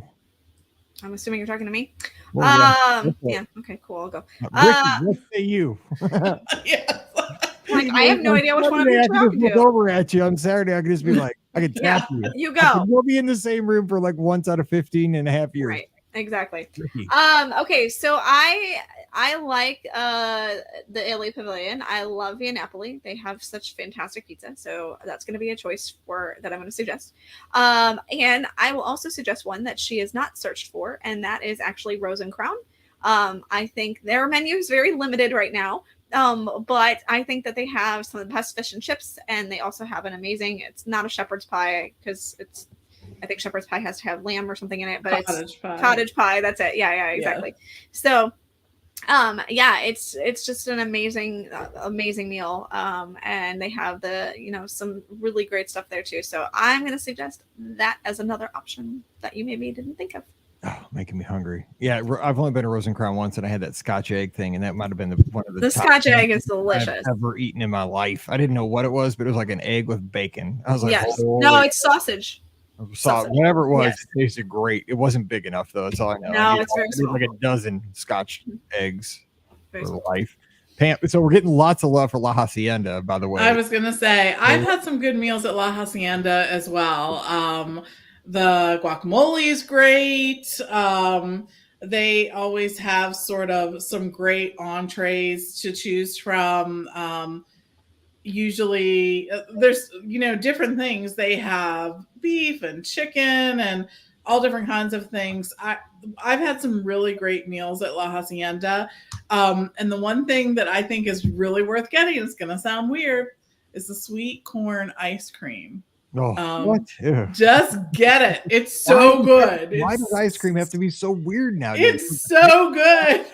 [SPEAKER 3] I'm assuming you're talking to me.
[SPEAKER 1] Well,
[SPEAKER 3] Yeah. Okay, cool. I'll go.
[SPEAKER 1] Rikki, what say you?
[SPEAKER 2] Yes.
[SPEAKER 3] Like, I have no idea which one of you
[SPEAKER 1] I
[SPEAKER 3] you're
[SPEAKER 1] can
[SPEAKER 3] talking
[SPEAKER 1] just look
[SPEAKER 3] to.
[SPEAKER 1] over at you on Saturday. I can just be like, I can tap you.
[SPEAKER 3] You
[SPEAKER 1] I
[SPEAKER 3] go.
[SPEAKER 1] can- We'll be in the same room for like once out of 15 and a half years.
[SPEAKER 3] Right. Exactly.
[SPEAKER 1] Rikki.
[SPEAKER 3] Okay, so I like the Italy Pavilion. I love Via Napoli. They have such fantastic pizza, so that's going to be a choice that I'm going to suggest. And I will also suggest one that she is not searched for, and that is actually Rose and Crown. I think their menu is very limited right now, but I think that they have some of the best fish and chips, and they also have an amazing. It's not a shepherd's pie because I think shepherd's pie has to have lamb or something in it, but it's cottage pie. That's it. Yeah, exactly. Yeah. So, it's just an amazing meal. And they have some really great stuff there too. So I'm going to suggest that as another option that you maybe didn't think of.
[SPEAKER 1] Oh, making me hungry. Yeah, I've only been to Rose and Crown once, and I had that Scotch egg thing, and that might have been one of the top
[SPEAKER 3] Scotch egg is delicious.
[SPEAKER 1] I've ever eaten in my life. I didn't know what it was, but it was like an egg with bacon. I was like,
[SPEAKER 3] yes. No, it's sausage.
[SPEAKER 1] Whatever it was, It tasted great. It wasn't big enough though. That's all I know.
[SPEAKER 3] No, it's very small.
[SPEAKER 1] Like a dozen Scotch eggs for life. Pam, so we're getting lots of love for La Hacienda, by the way.
[SPEAKER 2] I was gonna say I've had some good meals at La Hacienda as well. The guacamole is great. They always have sort of some great entrees to choose from. Usually there's different things. They have beef and chicken and all different kinds of things. I've had some really great meals at La Hacienda, and the one thing that I think is really worth getting, it's gonna sound weird, is the sweet corn ice cream.
[SPEAKER 1] What?
[SPEAKER 2] Just get it. It's so good.
[SPEAKER 1] Why does ice cream have to be so weird now?
[SPEAKER 2] It's so good.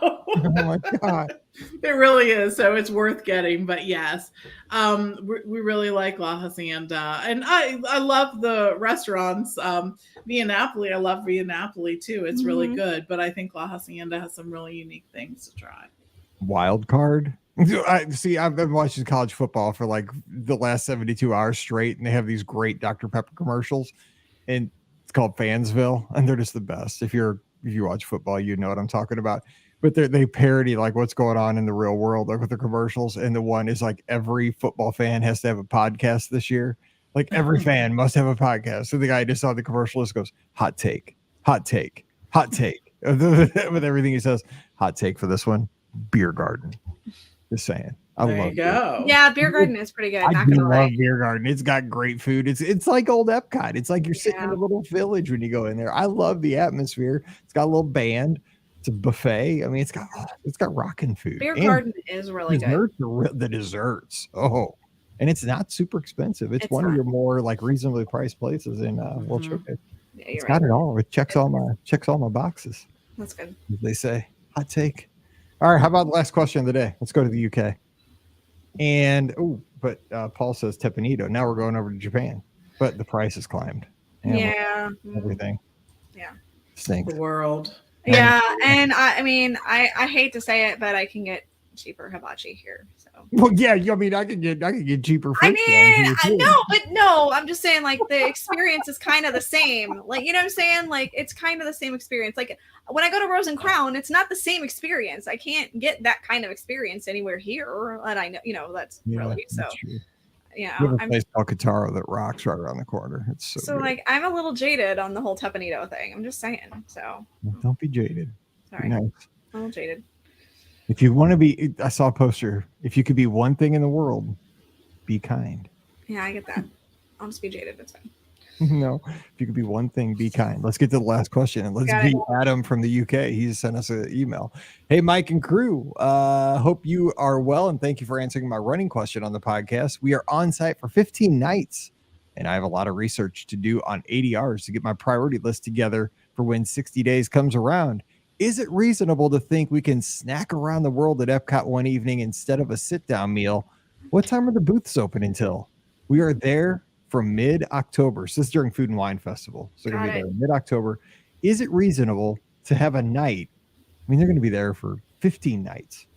[SPEAKER 1] Oh my god.
[SPEAKER 2] It really is. So it's worth getting. But yes, we really like La Hacienda. And I love the restaurants. Via Napoli, I love Via Napoli too. It's really good. But I think La Hacienda has some really unique things to try.
[SPEAKER 1] Wild card. I've been watching college football for like the last 72 hours straight, and they have these great Dr. Pepper commercials, and it's called Fansville, and they're just the best. If you watch football, you know what I'm talking about. But they parody like what's going on in the real world, like with the commercials. And the one is like every football fan has to have a podcast this year. Like every fan must have a podcast. So the guy just saw the commercial just goes, hot take, hot take, hot take. With everything he says, hot take for this one, beer garden. Just saying. I
[SPEAKER 2] there
[SPEAKER 1] love
[SPEAKER 2] you go.
[SPEAKER 1] Beer.
[SPEAKER 3] Yeah, Beer Garden is pretty good.
[SPEAKER 1] I love Beer Garden. It's got great food. It's like old Epcot. It's like you're sitting in a little village when you go in there. I love the atmosphere. It's got a little band. It's a buffet. I mean, it's got rocking food.
[SPEAKER 3] Beer Garden is really good.
[SPEAKER 1] The desserts. Oh, and it's not super expensive. It's one of your more like reasonably priced places in World Showcase.
[SPEAKER 3] Yeah,
[SPEAKER 1] it's got it all. It checks all my boxes.
[SPEAKER 3] That's good.
[SPEAKER 1] As they say. Hot take. All right, how about the last question of the day? Let's go to the UK. And Paul says Tepanito. Now we're going over to Japan, but the price has climbed.
[SPEAKER 3] And
[SPEAKER 1] everything.
[SPEAKER 3] Yeah,
[SPEAKER 1] stinks.
[SPEAKER 2] The world.
[SPEAKER 3] Yeah, and I mean, I hate to say it, but I can get cheaper hibachi here. So
[SPEAKER 1] Well, yeah, I mean, I could get cheaper.
[SPEAKER 3] I
[SPEAKER 1] fish down
[SPEAKER 3] mean,
[SPEAKER 1] here, too.
[SPEAKER 3] no, I'm just saying, like, the experience is kind of the same. Like, you know what I'm saying? Like, it's kind of the same experience. Like, when I go to Rose and Crown, it's not the same experience. I can't get that kind of experience anywhere here. And I know, you know, that's really so.
[SPEAKER 1] That's true.
[SPEAKER 3] You
[SPEAKER 1] We
[SPEAKER 3] know,
[SPEAKER 1] have a place called Kataro that rocks right around the corner. It's so good.
[SPEAKER 3] like, I'm a little jaded on the whole Tepanito thing. I'm just saying. So
[SPEAKER 1] Well, don't be jaded.
[SPEAKER 3] sorry,
[SPEAKER 1] Be nice.
[SPEAKER 3] I'm a little jaded.
[SPEAKER 1] If you want to be, I saw a poster. If you could be one thing in the world, be kind.
[SPEAKER 3] Yeah, I get that. I'll just be jaded. It's fine.
[SPEAKER 1] No, if you could be one thing, be kind. Let's get to the last question, and let's
[SPEAKER 3] Got
[SPEAKER 1] be Adam from the UK. He sent us an email. Hey, Mike and crew, hope you are well, and thank you for answering my running question on the podcast. We are on site for 15 nights, and I have a lot of research to do on ADRs to get my priority list together for when 60 days comes around. Is it reasonable to think we can snack around the world at Epcot one evening instead of a sit-down meal? What time are the booths open until? We are there from mid-October. So this is during Food and Wine Festival. So they're going to be there mid-October. Is it reasonable to have a night? I mean, they're going to be there for 15 nights.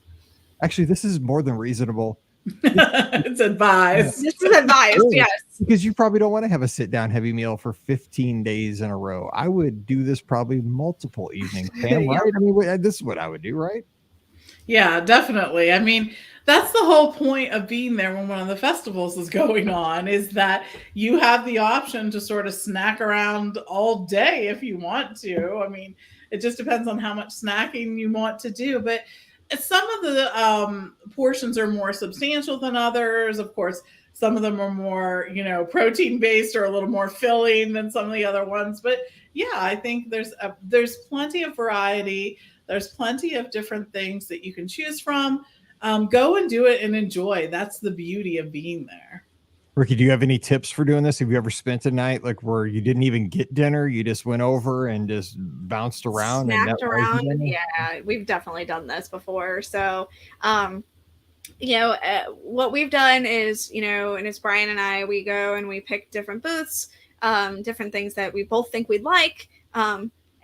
[SPEAKER 1] Actually, this is more than reasonable.
[SPEAKER 2] It's advised.
[SPEAKER 3] This is advised, yes.
[SPEAKER 1] Because you probably don't want to have a sit-down heavy meal for 15 days in a row. I would do this probably multiple evenings, Pam, right? I mean, this is what I would do, right?
[SPEAKER 2] Yeah, definitely. I mean, that's the whole point of being there when one of the festivals is going on, is that you have the option to sort of snack around all day if you want to. I mean, it just depends on how much snacking you want to do. But some of the portions are more substantial than others. Of course, some of them are more, protein based or a little more filling than some of the other ones. But yeah, I think there's plenty of variety. There's plenty of different things that you can choose from. Go and do it and enjoy. That's the beauty of being there.
[SPEAKER 1] Rikki, do you have any tips for doing this? Have you ever spent a night like where you didn't even get dinner? You just went over and just bounced around?
[SPEAKER 3] Snacked around. Yeah, we've definitely done this before. So, what we've done is, and it's Brian and I, we go and we pick different booths, different things that we both think we'd like.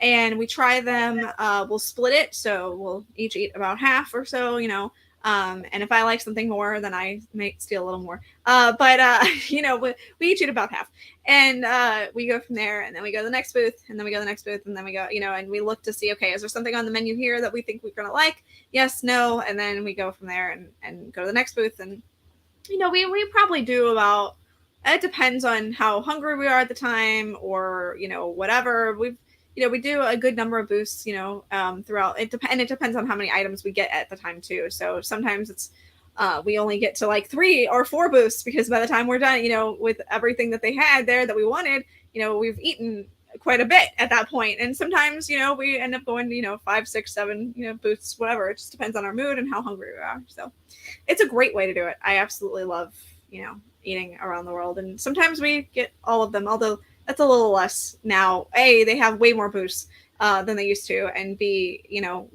[SPEAKER 3] And we try them. We'll split it. So we'll each eat about half or so, and if I like something more, then I may steal a little more. We each eat about half, and we go from there, and then we go to the next booth, and then we go to the next booth, and then we go, and we look to see, okay, is there something on the menu here that we think we're going to like? Yes, no. And then we go from there and go to the next booth. And, we probably do about, it depends on how hungry we are at the time or, whatever. We do a good number of booths, throughout it. It depends on how many items we get at the time too. So sometimes it's, we only get to like 3 or 4 booths because by the time we're done, with everything that they had there that we wanted, we've eaten quite a bit at that point. And sometimes, we end up going, 5, 6, 7, booths, whatever. It just depends on our mood and how hungry we are. So it's a great way to do it. I absolutely love, eating around the world. And sometimes we get all of them, although that's a little less now. A, they have way more booths than they used to, and B,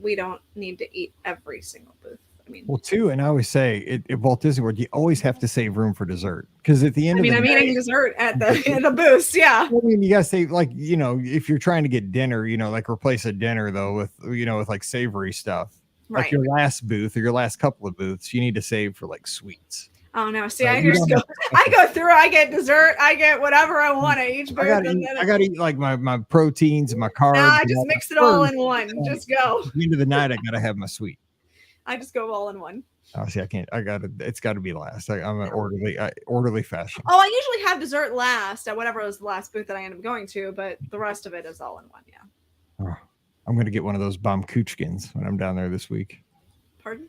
[SPEAKER 3] we don't need to eat every single booth. I mean, well,
[SPEAKER 1] too, and I always say at Walt Disney World, you always have to save room for dessert because at the end of the day,
[SPEAKER 3] I'm eating dessert at the booths. Yeah,
[SPEAKER 1] I mean, you gotta say if you're trying to get dinner, like replace a dinner though with with like savory stuff.
[SPEAKER 3] Right.
[SPEAKER 1] Like your last booth or your last couple of booths, you need to save for like sweets.
[SPEAKER 3] Oh no! See, I go through. I get dessert. I get whatever I want at each booth.
[SPEAKER 1] I gotta eat like my proteins and my carbs.
[SPEAKER 3] Nah, I just mix it all in one. Just go.
[SPEAKER 1] At the end of the night, I gotta have my sweet.
[SPEAKER 3] I just go all in one.
[SPEAKER 1] Oh, see, I can't. It's got to be last. I'm an orderly fashion.
[SPEAKER 3] Oh, I usually have dessert last at whatever was the last booth that I end up going to, but the rest of it is all in one. Yeah.
[SPEAKER 1] Oh, I'm gonna get one of those Bomkuchkins when I'm down there this week.
[SPEAKER 3] Pardon?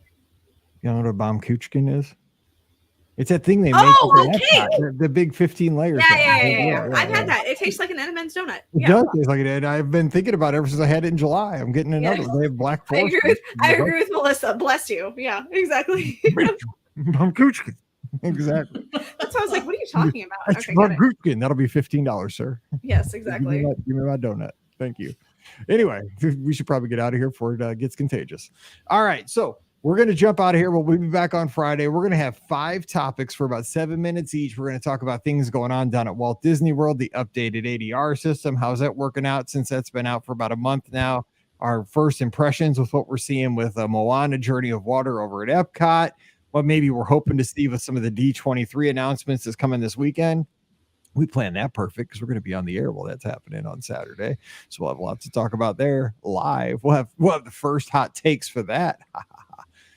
[SPEAKER 1] You know what a Bomkuchkin is? It's that thing they make.
[SPEAKER 3] Oh, okay.
[SPEAKER 1] The big 15 layers.
[SPEAKER 3] Yeah. I've had that. It tastes like an M&M's donut.
[SPEAKER 1] It does taste like it. I've been thinking about it ever since I had it in July. I'm getting another. They have Black Forest.
[SPEAKER 3] I agree with Melissa. Bless you. Yeah, exactly.
[SPEAKER 1] Bomkuchkin. Exactly.
[SPEAKER 3] That's why I was like, what are you talking about?
[SPEAKER 1] That's Bomkuchkin. That'll be $15, sir.
[SPEAKER 3] Yes, exactly.
[SPEAKER 1] Give me my donut. Thank you. Anyway, we should probably get out of here before it gets contagious. All right, so we're going to jump out of here. We'll be back on Friday. We're going to have 5 topics for about 7 minutes each. We're going to talk about things going on down at Walt Disney World, the updated ADR system. How's that working out since that's been out for about a month now? our first impressions with what we're seeing with Moana Journey of Water over at Epcot, what maybe we're hoping to see with some of the D23 announcements that's coming this weekend. We planned that perfect because we're going to be on the air while that's happening on Saturday. So we'll have lots to talk about there live. We'll have the first hot takes for that.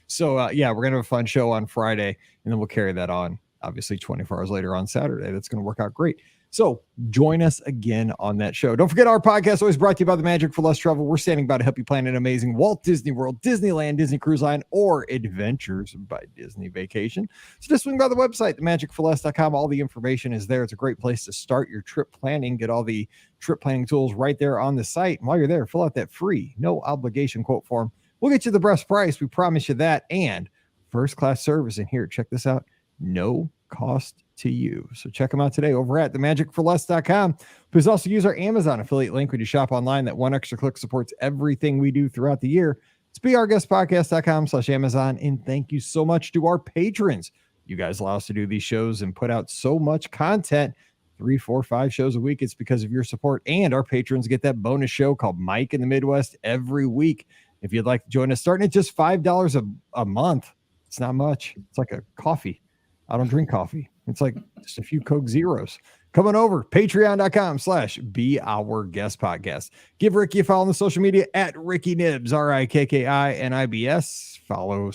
[SPEAKER 1] So yeah, we're going to have a fun show on Friday, and then we'll carry that on, obviously, 24 hours later on Saturday. That's going to work out great. So join us again on that show. Don't forget, our podcast always brought to you by the Magic for Less Travel. We're standing by to help you plan an amazing Walt Disney World, Disneyland, Disney Cruise Line, or Adventures by Disney vacation. So just swing by the website, themagicforless.com. All the information is there. It's a great place to start your trip planning. Get all the trip planning tools right there on the site. And while you're there, fill out that free, no obligation quote form. We'll get you the best price. We promise you that. And first-class service. And here, check this out. No cost to you. So check them out today over at themagicforless.com. Please also use our Amazon affiliate link when you shop online. That one extra click supports everything we do throughout the year. It's beourguestpodcast.com/Amazon. And thank you so much to our patrons. You guys allow us to do these shows and put out so much content, 3, 4, 5 shows a week. It's because of your support. And our patrons get that bonus show called Mike in the Midwest every week. If you'd like to join us, starting at just $5 a month, it's not much. It's like a coffee. I don't drink coffee. It's like just a few Coke Zeros. Come on over, patreon.com/beourguestpodcast. Give Rikki a follow on the social media at Rikki Nibs, RIKKINIBS. Follow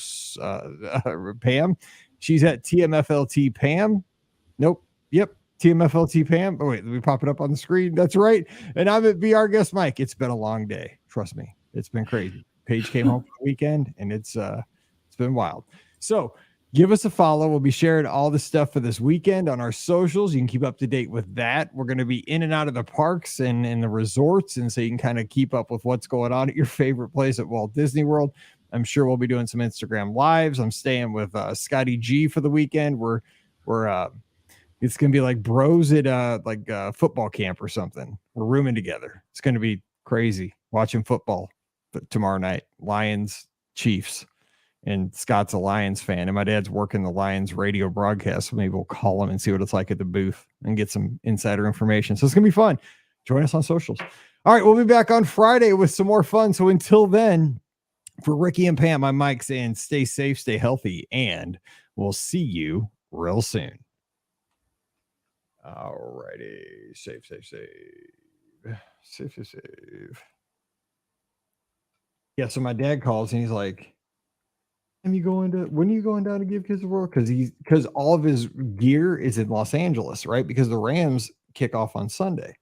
[SPEAKER 1] Pam. She's at TMFLT Pam. Nope. Yep. TMFLT Pam. Oh, wait, let me pop it up on the screen. That's right. And I'm at Be Our Guest Mike. It's been a long day. Trust me. It's been crazy. Paige came home for the weekend, and it's been wild. So give us a follow. We'll be sharing all the stuff for this weekend on our socials. You can keep up to date with that. We're going to be in and out of the parks and in the resorts, and so you can kind of keep up with what's going on at your favorite place at Walt Disney World. I'm sure we'll be doing some Instagram lives. I'm staying with Scotty G for the weekend. We're it's going to be like bros at football camp or something. We're rooming together. It's going to be crazy watching football tomorrow night. Lions, Chiefs. And Scott's a Lions fan, and my dad's working the Lions radio broadcast. So maybe we'll call him and see what it's like at the booth and get some insider information. So it's going to be fun. Join us on socials. All right, we'll be back on Friday with some more fun. So until then, for Rikki and Pam, I'm Mike saying stay safe, stay healthy, and we'll see you real soon. All righty. Safe. Yeah, so my dad calls and he's like, when are you going down to give Kids the World? Because all of his gear is in Los Angeles, right? Because the Rams kick off on Sunday.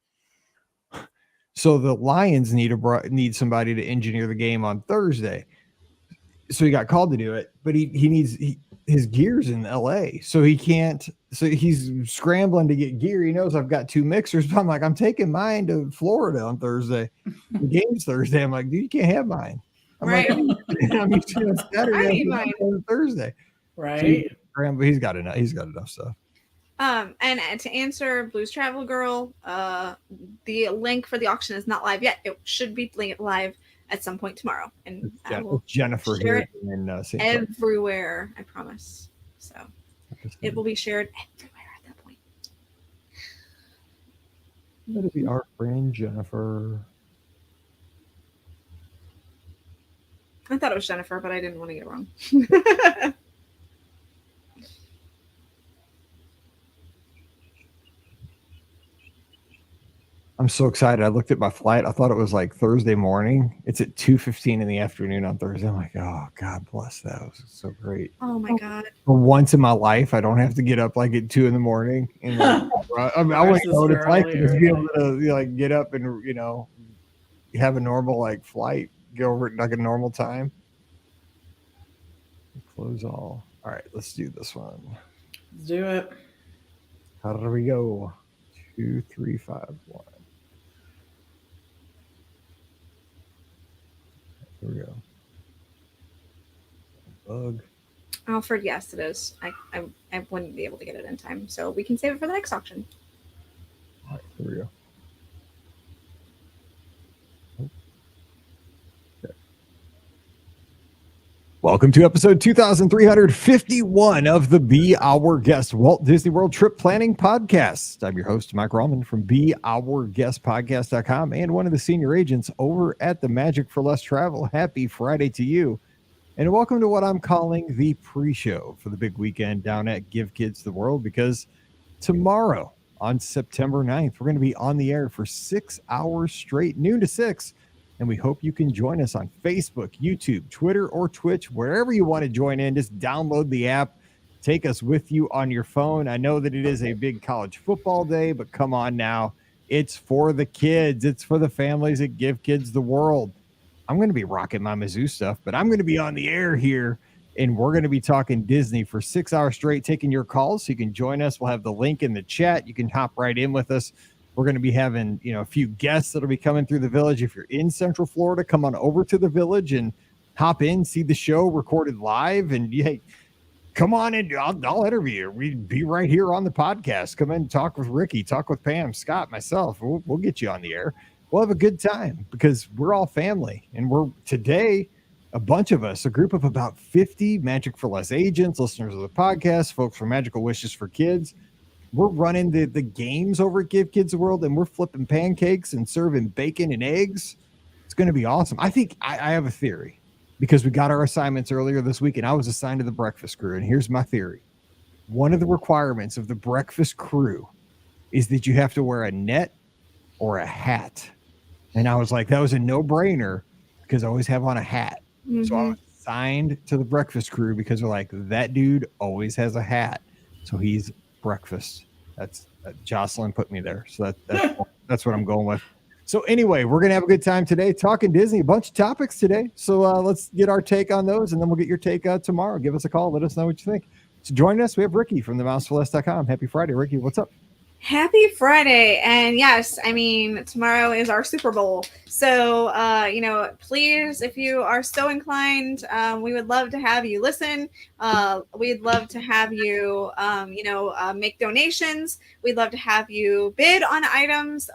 [SPEAKER 1] So the Lions need somebody to engineer the game on Thursday. So he got called to do it, but his gear's in LA. So he can't, so he's scrambling to get gear. He knows I've got 2 mixers, but I'm like, I'm taking mine to Florida on Thursday. The game's Thursday. I'm like, dude, you can't have mine. I'm
[SPEAKER 3] Right.
[SPEAKER 1] like, I'm Saturday.
[SPEAKER 3] I need mine.
[SPEAKER 1] Thursday.
[SPEAKER 2] Right.
[SPEAKER 1] So he's got enough stuff.
[SPEAKER 3] And to answer Blues Travel Girl, the link for the auction is not live yet. It should be live at some point tomorrow. And I will
[SPEAKER 1] Jennifer
[SPEAKER 3] share
[SPEAKER 1] here
[SPEAKER 3] it
[SPEAKER 1] in St.
[SPEAKER 3] everywhere, I promise. So it will be shared everywhere at that point.
[SPEAKER 1] That'll be our friend Jennifer.
[SPEAKER 3] I thought it was Jennifer, but I didn't want to get it wrong.
[SPEAKER 1] I'm so excited. I looked at my flight. I thought it was like Thursday morning. It's at 2:15 in the afternoon on Thursday. I'm like, oh, God bless that. It was so great.
[SPEAKER 3] Oh my God.
[SPEAKER 1] For once in my life, I don't have to get up like at 2 a.m. And like, I want to know what it's like to just be able to get up and have a normal flight, go over at like a normal time. Close all. All right, let's do this one.
[SPEAKER 2] Let's do it.
[SPEAKER 1] How do we go? 2, 3, 5, 1. Here we go. Bug.
[SPEAKER 3] Alfred, yes, it is. I wouldn't be able to get it in time, so we can save it for the next auction.
[SPEAKER 1] All right, here we go. Okay. Welcome to episode 2351 of the Be Our Guest Walt Disney World Trip Planning Podcast. I'm your host, Mike Rallman from BeOurGuestPodcast.com and one of the senior agents over at the Magic for Less Travel. Happy Friday to you. And welcome to what I'm calling the pre-show for the big weekend down at Give Kids the World, because tomorrow on September 9th, we're going to be on the air for 6 hours straight, noon to 6. And we hope you can join us on Facebook, YouTube, Twitter, or Twitch, wherever you want to join in. Just download the app. Take us with you on your phone. I know that it is a big college football day, but come on now. It's for the kids. It's for the families that Give Kids the World. I'm going to be rocking my Mizzou stuff, but I'm going to be on the air here, and we're going to be talking Disney for 6 hours straight, taking your calls. So you can join us. We'll have the link in the chat. You can hop right in with us. We're going to be having, a few guests that'll be coming through the village. If you're in Central Florida, come on over to the village and hop in, see the show recorded live. And hey, come on in. I'll interview you. We'd be right here on the podcast. Come in, talk with Rikki, talk with Pam, Scott, myself. We'll get you on the air. We'll have a good time because we're all family. And we're today, a bunch of us, a group of about 50 Magic for Less agents, listeners of the podcast, folks from Magical Wishes for Kids. We're running the games over at Give Kids the World, and we're flipping pancakes and serving bacon and eggs. It's going to be awesome. I think I have a theory, because we got our assignments earlier this week, and I was assigned to the breakfast crew. And here's my theory. One of the requirements of the breakfast crew is that you have to wear a net or a hat. And I was like, that was a no-brainer, because I always have on a hat. Mm-hmm. So I was assigned to the breakfast crew because they're like, that dude that's has a hat. So he's breakfast. That's Jocelyn put me there. So that's what I'm going with. So anyway, we're going to have a good time today talking Disney, a bunch of topics today. So let's get our take on those, and then we'll get your take tomorrow. Give us a call. Let us know what you think. So joining us, we have Rikki from themouseforless.com. Happy Friday, Rikki. What's up?
[SPEAKER 3] Happy Friday. And yes, I mean, tomorrow is our Super Bowl. So, please, if you are so inclined, we would love to have you listen. We'd love to have you, make donations. We'd love to have you bid on items.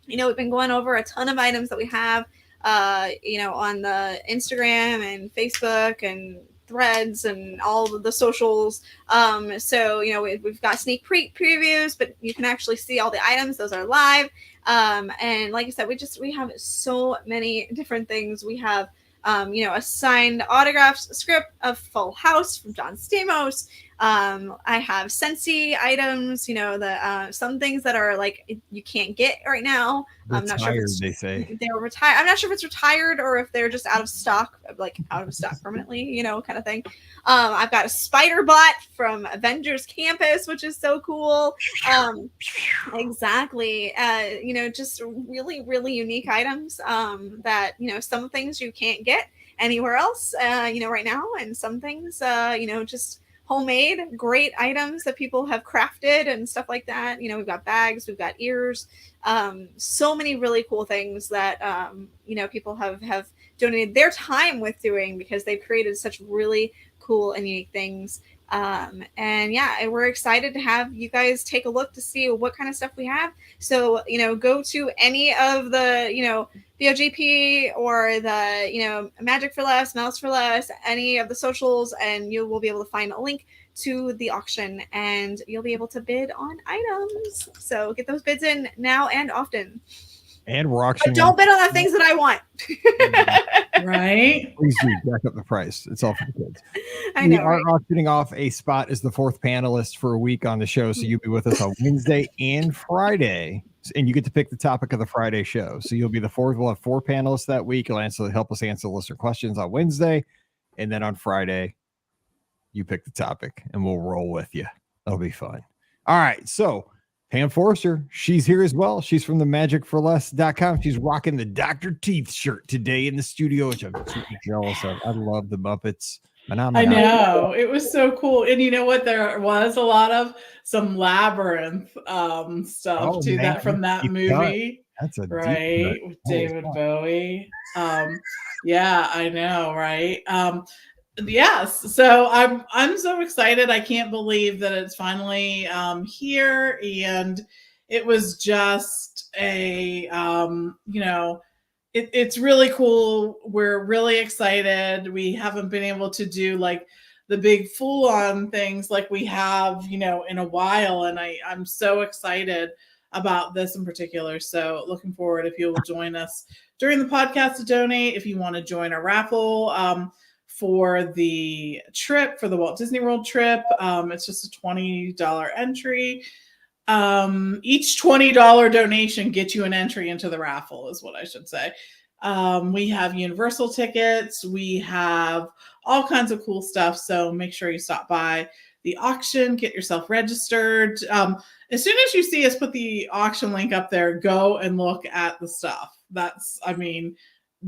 [SPEAKER 3] We've been going over a ton of items that we have, on the Instagram and Facebook and Threads and all of the socials. We've got sneak previews, but you can actually see all the items. Those are live. And like I said, we have so many different things. We have, a signed autographed script of Full House from John Stamos. I have Scentsy items, some things that are like you can't get right now. I'm not sure if
[SPEAKER 1] they say
[SPEAKER 3] they're retired. I'm not sure if it's retired or if they're just out of stock, permanently, kind of thing. I've got a spider bot from Avengers Campus, which is so cool. Exactly. Just really, really unique items that, some things you can't get anywhere else, right now. And some things, just homemade, great items that people have crafted and stuff like that. We've got bags, we've got ears, so many really cool things that, people have donated their time with doing because they've created such really cool and unique things. And we're excited to have you guys take a look to see what kind of stuff we have. So, go to any of the, BOGP or the, Magic for Less, Mouse for Less, any of the socials, and you will be able to find a link to the auction and you'll be able to bid on items. So get those bids in now and often.
[SPEAKER 1] And we're auctioning.
[SPEAKER 3] But don't bid on the things that I want.
[SPEAKER 2] Right?
[SPEAKER 1] Please do jack up the price. It's all for the kids.
[SPEAKER 3] I know.
[SPEAKER 1] We are auctioning off a spot as the fourth panelist for a week on the show. So you'll be with us on Wednesday and Friday. And you get to pick the topic of the Friday show. So you'll be the fourth. We'll have 4 panelists that week. You'll help us answer listener questions on Wednesday. And then on Friday, you pick the topic and we'll roll with you. That'll be fun. All right. So Pam Forrester, she's here as well. She's from the magicforless.com. She's rocking the Dr. Teeth shirt today in the studio, which I'm super jealous of. I love the Muppets.
[SPEAKER 2] I know. It was so cool. And you know what? There was a lot of some Labyrinth stuff that from that movie.
[SPEAKER 1] That's a
[SPEAKER 2] right with David Bowie. Yeah, I know, right? Yes. So I'm so excited. I can't believe that it's finally here. And it was just a it's really cool. We're really excited. We haven't been able to do like the big full-on things like we have, in a while. And I'm so excited about this in particular. So looking forward if you will join us during the podcast to donate. If you want to join our raffle for the trip, for the Walt Disney World trip, it's just a $20 entry. Each $20 donation gets you an entry into the raffle, is what I should say. We have Universal tickets. We have all kinds of cool stuff. So make sure you stop by the auction, get yourself registered. As soon as you see us put the auction link up there, go and look at the stuff. That's,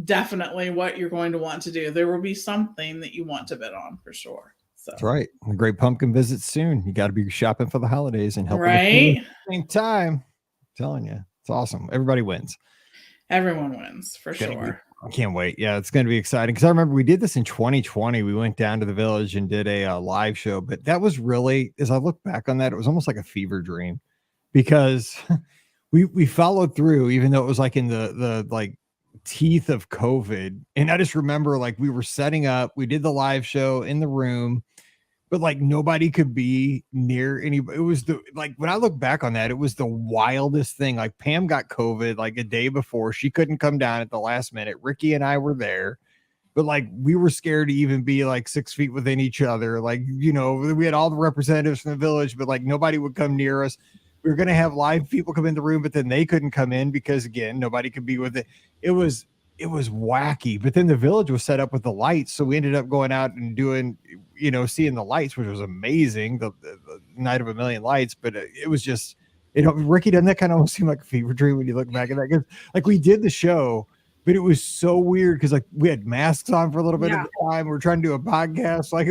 [SPEAKER 2] definitely what you're going to want to do. There will be something that you want to bid on for sure. So.
[SPEAKER 1] That's right. The Great Pumpkin visit soon. You got to be shopping for the holidays and helping
[SPEAKER 2] right
[SPEAKER 1] at the same time. I'm telling you, it's awesome. Everybody wins.
[SPEAKER 2] Everyone wins for sure.
[SPEAKER 1] I can't wait. Yeah, it's going to be exciting because I remember we did this in 2020. We went down to the village and did a live show, but that was really, as I look back on that, it was almost like a fever dream because we followed through, even though it was like in the like teeth of COVID. And I just remember like we were setting up, we did the live show in the room, but like nobody could be near anybody. It was when I look back on that, it was the wildest thing. Like Pam got COVID like a day before. She couldn't come down at the last minute. Rikki and I were there, but like we were scared to even be like 6 feet within each other. Like, we had all the representatives from the village, but like nobody would come near us. We were going to have live people come in the room, but then they couldn't come in because again, nobody could be with it. It was wacky, but then the village was set up with the lights. So we ended up going out and doing, seeing the lights, which was amazing. The night of a million lights, but it was just, Rikki, doesn't that kind of almost seem like a fever dream when you look back at that? 'Cause, like we did the show, but it was so weird because like we had masks on for a little bit of the time. We were trying to do a podcast. Like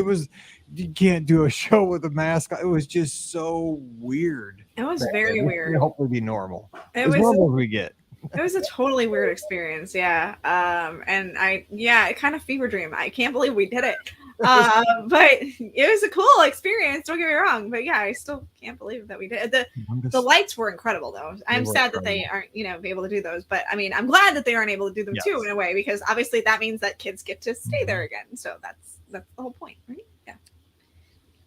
[SPEAKER 1] you can't do a show with a mask. It was just so weird.
[SPEAKER 3] It was very weird.
[SPEAKER 1] Hopefully be normal.
[SPEAKER 3] It
[SPEAKER 1] as
[SPEAKER 3] was
[SPEAKER 1] normal as we get.
[SPEAKER 3] It was a totally weird experience. Yeah. And it kind of fever dream. I can't believe we did it. But it was a cool experience. Don't get me wrong. But yeah, I still can't believe that we did. The lights were incredible though. I'm sad that they aren't, be able to do those, but I mean, I'm glad that they aren't able to do them too in a way, because obviously that means that kids get to stay there again. So that's the whole point, right? Yeah.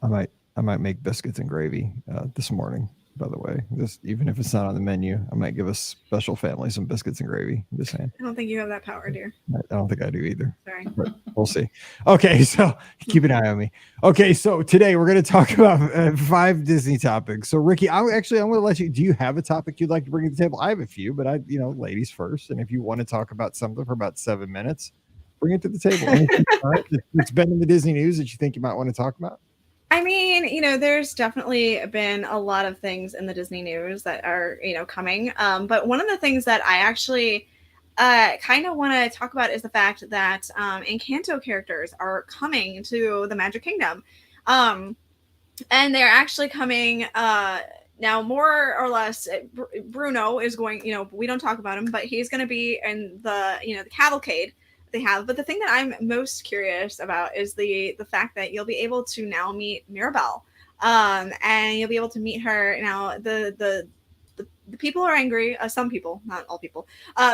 [SPEAKER 1] I might make biscuits and gravy this morning. By the way, even if it's not on the menu, I might give a special family some biscuits and gravy. I'm just saying.
[SPEAKER 3] I don't think you have that power, dear.
[SPEAKER 1] I don't think I do either.
[SPEAKER 3] Sorry.
[SPEAKER 1] But we'll see. Okay, so keep an eye on me. Okay, so today we're going to talk about 5 Disney topics. So Rikki, I'm going to let you. Do you have a topic you'd like to bring to the table? I have a few, but ladies first. And if you want to talk about something for about 7 minutes, bring it to the table. It's been in the Disney news that you think you might want to talk about.
[SPEAKER 3] I mean, there's definitely been a lot of things in the Disney news that are, coming. But one of the things that I actually kind of want to talk about is the fact that Encanto characters are coming to the Magic Kingdom. And they're actually coming now, more or less. Bruno is going, we don't talk about him, but he's going to be in the, the cavalcade they have. But the thing that I'm most curious about is the fact that you'll be able to now meet Mirabelle, and you'll be able to meet her now. The people are angry, some people, not all people,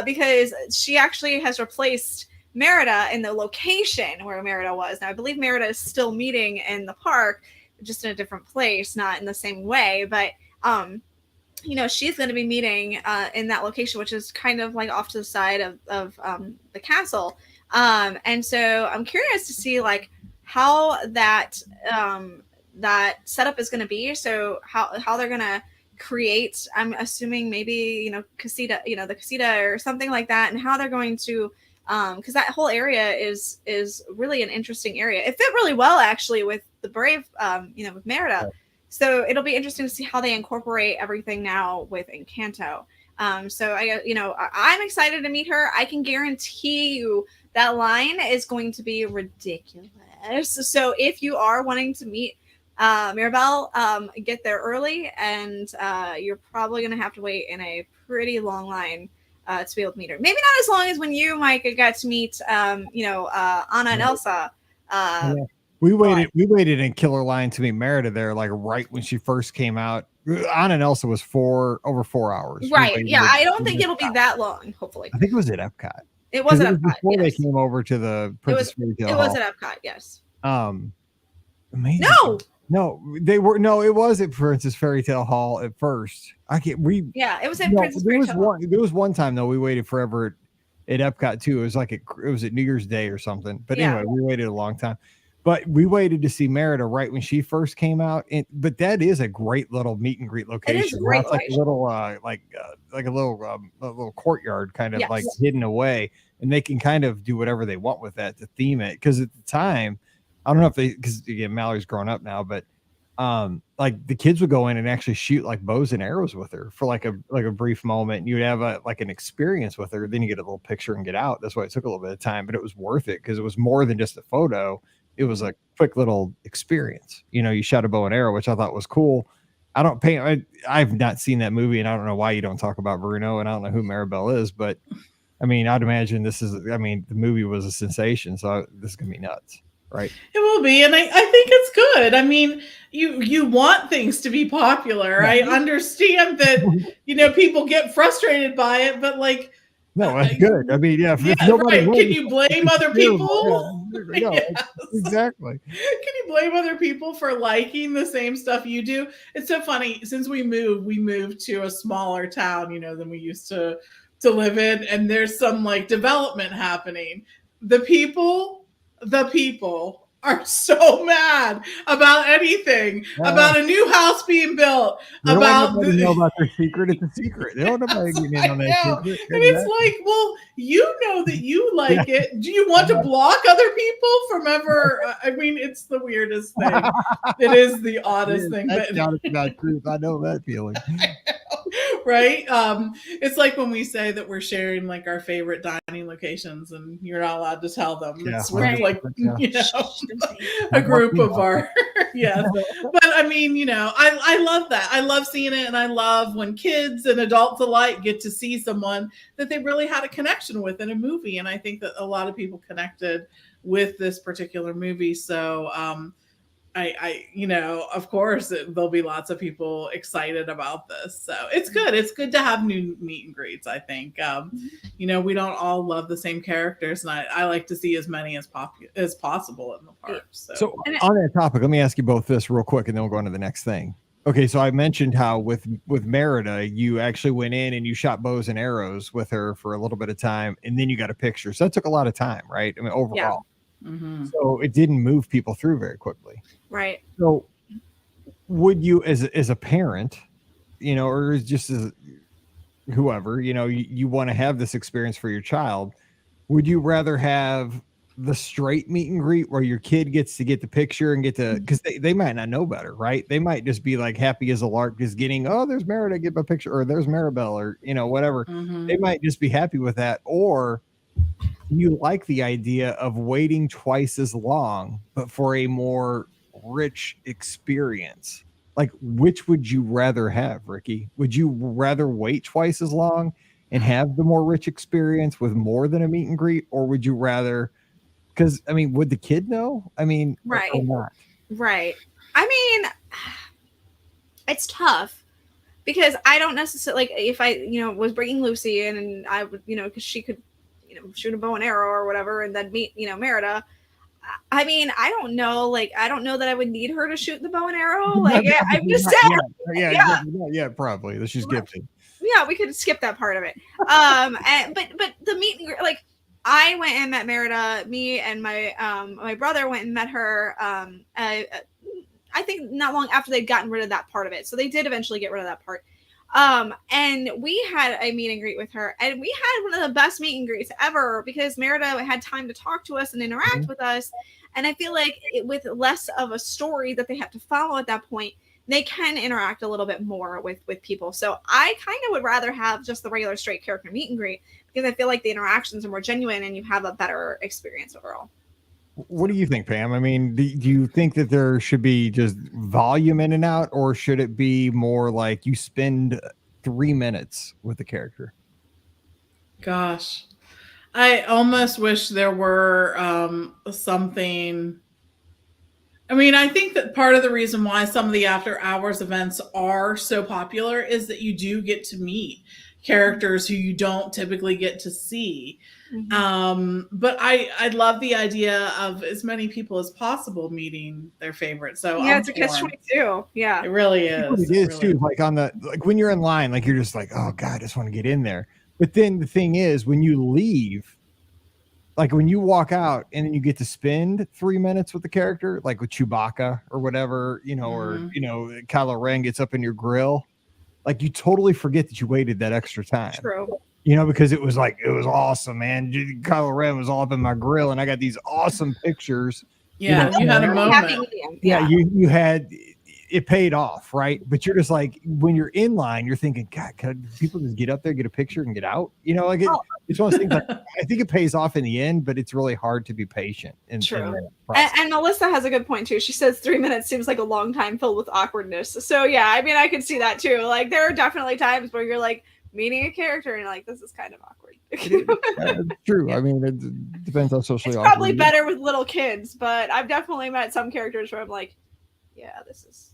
[SPEAKER 3] because she actually has replaced Merida in the location where Merida was. Now I believe Merida is still meeting in the park, just in a different place, not in the same way, but she's going to be meeting in that location, which is kind of like off to the side of the castle. And so I'm curious to see like how that setup is going to be. So how they're going to create, I'm assuming maybe, casita, the casita or something like that, and how they're going to, because that whole area is really an interesting area. It fit really well actually with the Brave, with Merida. So it'll be interesting to see how they incorporate everything now with Encanto. So I'm excited to meet her. I can guarantee you that line is going to be ridiculous. So if you are wanting to meet Mirabelle, get there early, and you're probably going to have to wait in a pretty long line to be able to meet her. Maybe not as long as when you, Mike, got to meet, Anna and Elsa.
[SPEAKER 1] We waited in killer line to meet Merida there, like right when she first came out. Anna and Elsa was over 4 hours.
[SPEAKER 3] Right. Yeah. I don't think it'll be that long, hopefully.
[SPEAKER 1] I think it was at Epcot.
[SPEAKER 3] It was at
[SPEAKER 1] It was
[SPEAKER 3] Epcot.
[SPEAKER 1] before they
[SPEAKER 3] Yes.
[SPEAKER 1] came over to the Princess Fairy Tale
[SPEAKER 3] It was
[SPEAKER 1] Hall.
[SPEAKER 3] at Epcot. Yes.
[SPEAKER 1] Amazing.
[SPEAKER 3] No,
[SPEAKER 1] No, it was at Princess Fairy Tale Hall at first.
[SPEAKER 3] Yeah, it was at Princess Fairy Tale Hall.
[SPEAKER 1] There was one time though we waited forever at Epcot too. It was like it was at New Year's Day or something. But
[SPEAKER 3] Yeah.
[SPEAKER 1] anyway, we waited a long time. But we waited to see Merida right when she first came out. But that is a great little meet and greet location.
[SPEAKER 3] It is a great
[SPEAKER 1] It's like a little like a little courtyard kind of like
[SPEAKER 3] Yes.
[SPEAKER 1] hidden away, and they can kind of do whatever they want with that to theme it. Because at the time, I don't know if because again Mallory's grown up now, but like the kids would go in and actually shoot like bows and arrows with her for like a brief moment, and you'd have an experience with her. Then you get a little picture and get out. That's why it took a little bit of time, but it was worth it because it was more than just a photo. It was a quick little experience. You shot a bow and arrow, which I thought was cool. I've not seen that movie, and I don't know why you don't talk about Bruno, and I don't know who Maribel is, but I mean, I'd imagine the movie was a sensation, so this is gonna be nuts. Right.
[SPEAKER 2] It will be. And I think it's good. I mean, you want things to be popular. I understand that, people get frustrated by it, but like,
[SPEAKER 1] no, that's good. I mean, yeah.
[SPEAKER 2] Right. Can you blame other people?
[SPEAKER 1] Yeah, yes. Exactly.
[SPEAKER 2] Can you blame other people for liking the same stuff you do? It's so funny. Since we moved to a smaller town, than we used to live in. And there's some like development happening. The people are so mad about anything, about a new house being built,
[SPEAKER 1] they don't
[SPEAKER 2] about
[SPEAKER 1] want know about their secret. It's a secret. They don't know about getting in on that secret.
[SPEAKER 2] And it's like, well, you know that you like it. Do you want to block other people from ever? I mean, it's the weirdest thing. It is the oddest thing.
[SPEAKER 1] That's not truth. I know that feeling.
[SPEAKER 2] Right? It's like when we say that we're sharing like our favorite dining locations and you're not allowed to tell them.
[SPEAKER 1] Yeah,
[SPEAKER 2] It's with
[SPEAKER 3] right.
[SPEAKER 2] like, a group of our, yes. But I mean, I love that. I love seeing it. And I love when kids and adults alike get to see someone that they really had a connection with in a movie. And I think that a lot of people connected with this particular movie. So, of course, there'll be lots of people excited about this. So it's good. It's good to have new meet and greets, I think. We don't all love the same characters, and I like to see as many as possible in the park.
[SPEAKER 1] So on that topic, let me ask you both this real quick, and then we'll go on to the next thing. Okay, so I mentioned how with Merida, you actually went in and you shot bows and arrows with her for a little bit of time, and then you got a picture. So that took a lot of time, right? I mean, overall.
[SPEAKER 3] Yeah.
[SPEAKER 2] Mm-hmm.
[SPEAKER 1] So it didn't move people through very quickly.
[SPEAKER 3] Right.
[SPEAKER 1] So would you, as a parent, or just as whoever, you want to have this experience for your child, would you rather have the straight meet and greet where your kid gets to get the picture and get to, because they might not know better, right? They might just be like happy as a lark, just getting, oh, there's Merida, get my picture, or there's Maribel, or, whatever.
[SPEAKER 2] Mm-hmm.
[SPEAKER 1] They might just be happy with that. Or you like the idea of waiting twice as long, but for a more rich experience. Like, which would you rather have, Rikki? Would you rather wait twice as long and have the more rich experience with more than a meet and greet? Or would you rather, because I mean, would the kid know? I mean,
[SPEAKER 3] right.
[SPEAKER 1] Or not?
[SPEAKER 3] Right. I mean, it's tough because I don't necessarily, like, if I, was bringing Lucy in and I would, because she could, shoot a bow and arrow or whatever, and then meet, Merida. I mean, I don't know. Like, I don't know that I would need her to shoot the bow and arrow. Like, I'm just saying.
[SPEAKER 1] Yeah, probably. She's gifted.
[SPEAKER 3] Yeah, we could skip that part of it. But the meet and greet, like, I went and met Merida. Me and my brother went and met her. I think not long after they'd gotten rid of that part of it. So they did eventually get rid of that part. And we had a meet and greet with her, and we had one of the best meet and greets ever because Merida had time to talk to us and interact with us. And I feel like with less of a story that they have to follow at that point, they can interact a little bit more with people. So I kind of would rather have just the regular straight character meet and greet because I feel like the interactions are more genuine and you have a better experience overall.
[SPEAKER 1] What do you think, Pam? I mean, do you think that there should be just volume in and out, or should it be more like you spend 3 minutes with the character?
[SPEAKER 2] Gosh, I almost wish there were something. I mean, I think that part of the reason why some of the after hours events are so popular is that you do get to meet characters who you don't typically get to see.
[SPEAKER 3] Mhm.
[SPEAKER 2] But I love the idea of as many people as possible meeting their favorite. So
[SPEAKER 3] Yeah,
[SPEAKER 2] I'm
[SPEAKER 3] it's a
[SPEAKER 2] torn.
[SPEAKER 3] catch-22. Yeah.
[SPEAKER 2] It really
[SPEAKER 1] What
[SPEAKER 2] is.
[SPEAKER 1] it
[SPEAKER 2] It
[SPEAKER 1] is
[SPEAKER 2] really
[SPEAKER 1] too, like when you're in line, like you're just like, oh God, I just want to get in there. But then the thing is, when you leave, like when you walk out and then you get to spend 3 minutes with the character, like with Chewbacca or whatever, or Kylo Ren gets up in your grill, like you totally forget that you waited that extra time.
[SPEAKER 3] True.
[SPEAKER 1] Because it was awesome, man. Kylo Ren was all up in my grill, and I got these awesome pictures.
[SPEAKER 2] Yeah, you had a
[SPEAKER 3] Really happy
[SPEAKER 2] moment.
[SPEAKER 3] medium.
[SPEAKER 1] Yeah, you had it paid off, right? But you're just like, when you're in line, you're thinking, God, could people just get up there, get a picture, and get out? It's one of those things. Like, I think it pays off in the end, but it's really hard to be patient.
[SPEAKER 3] True. And Melissa has a good point too. She says 3 minutes seems like a long time filled with awkwardness. So yeah, I mean, I can see that too. Like there are definitely times where you're like meeting a character and you're like, this is kind of awkward.
[SPEAKER 1] It's true. I mean, it depends on socially.
[SPEAKER 3] It's probably better with little kids, but I've definitely met some characters where I'm like, yeah, this is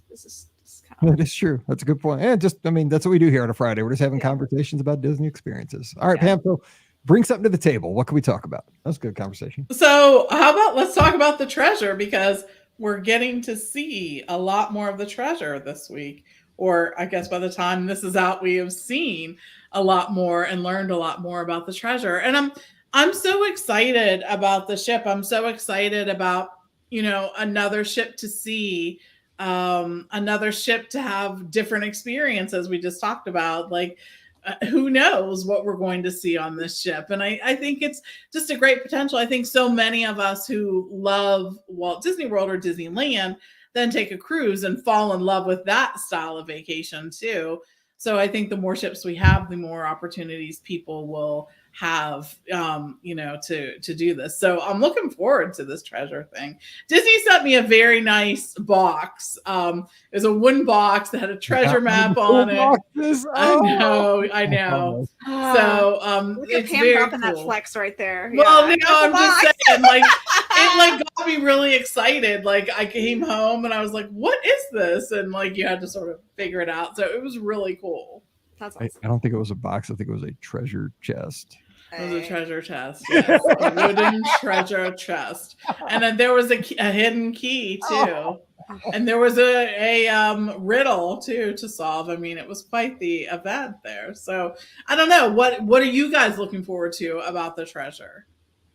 [SPEAKER 3] kind of.
[SPEAKER 1] That is true. That's a good point. And that's what we do here on a Friday. We're just having conversations about Disney experiences. All right, Pam. So bring something to the table. What can we talk about? That's a good conversation.
[SPEAKER 2] So how about let's talk about the treasure, because we're getting to see a lot more of the treasure this week. Or I guess by the time this is out, we have seen a lot more and learned a lot more about the treasure. And I'm so excited about the ship. I'm so excited about, another ship to see, another ship to have different experiences we just talked about. Like, who knows what we're going to see on this ship. And I think it's just a great potential. I think so many of us who love Walt Disney World or Disneyland then take a cruise and fall in love with that style of vacation too. So I think the more ships we have, the more opportunities people will have, to do this. So I'm looking forward to this treasure thing. Disney sent me a very nice box. It was a wooden box that had a treasure map on it.
[SPEAKER 1] Boxes.
[SPEAKER 2] Oh, I know. So
[SPEAKER 3] Look at
[SPEAKER 2] it's
[SPEAKER 3] Pam
[SPEAKER 2] very
[SPEAKER 3] dropping
[SPEAKER 2] cool.
[SPEAKER 3] that flex right there.
[SPEAKER 2] Well,
[SPEAKER 3] Yeah,
[SPEAKER 2] I'm just saying, like, it got me really excited. Like, I came home and I was like, "What is this?" And like, you had to sort of figure it out. So it was really cool.
[SPEAKER 3] That's awesome.
[SPEAKER 1] I don't think it was a box. I think it was a treasure chest.
[SPEAKER 2] It was a treasure chest, yes. A wooden treasure chest, and then there was a hidden key too, and there was a riddle too to solve. I mean, it was quite the event there. So I don't know, what are you guys looking forward to about the treasure?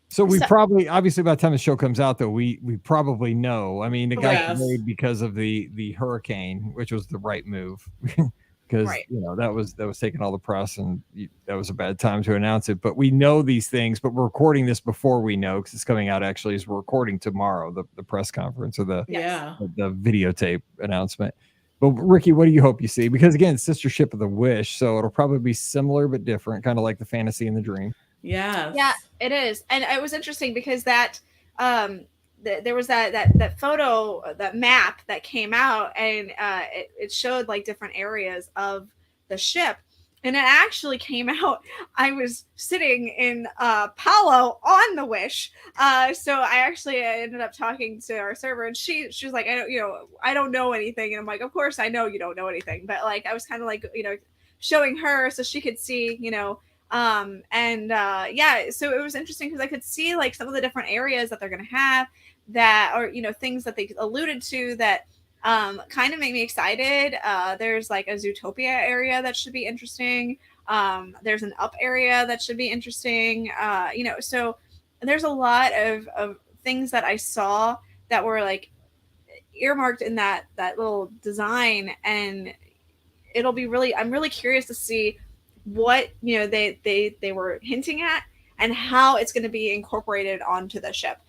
[SPEAKER 1] So we probably, obviously, by the time the show comes out, though, we probably know. I mean, the guy made because of the hurricane, which was the right move. Because that was taking all the press, and that was a bad time to announce it. But we know these things, but we're recording this before we know, because it's coming out actually as we're recording tomorrow, the press conference or the videotape announcement. But Rikki, what do you hope you see? Because again, it's Sister Ship of the Wish, so it'll probably be similar but different, kind of like the fantasy and the dream.
[SPEAKER 2] Yes.
[SPEAKER 3] Yeah, it is, and it was interesting because that there was that photo, that map that came out, and it showed like different areas of the ship, and it actually came out. I was sitting in Palo on the Wish, so I ended up talking to our server, and she was like, I don't know anything, and I'm like, of course I know you don't know anything, but like I was kind of like showing her so she could see, so it was interesting because I could see like some of the different areas that they're going to have that, or things that they alluded to that kind of make me excited. There's like a Zootopia area that should be interesting. There's an up area that should be interesting. So there's a lot of things that I saw that were like earmarked in that little design, and it'll be I'm really curious to see what they were hinting at and how it's going to be incorporated onto the ship.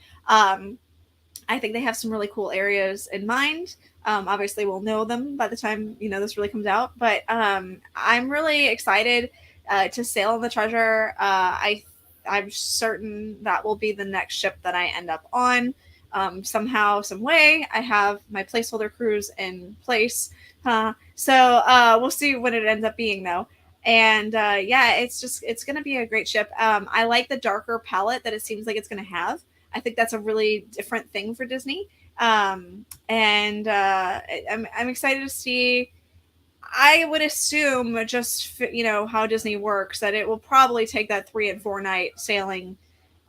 [SPEAKER 3] I think they have some really cool areas in mind. Obviously we'll know them by the time this really comes out, but I'm really excited to sail on the treasure. I'm certain that will be the next ship that I end up on. Somehow, some way. I have my placeholder cruise in place, so we'll see what it ends up being though. And it's gonna be a great ship. I like the darker palette that it seems like it's gonna have. I think that's a really different thing for Disney. I'm excited to see. I would assume, just how Disney works, that it will probably take that 3 and 4 night sailing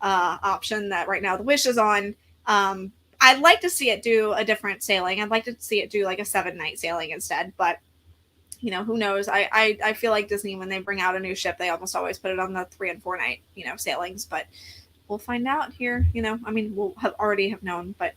[SPEAKER 3] option that right now the Wish is on. I'd like to see it do a different sailing. I'd like to see it do like a 7-night sailing instead, but who knows? I feel like Disney, when they bring out a new ship, they almost always put it on the 3 and 4 night sailings, but we'll find out here. I mean, we'll already have known, but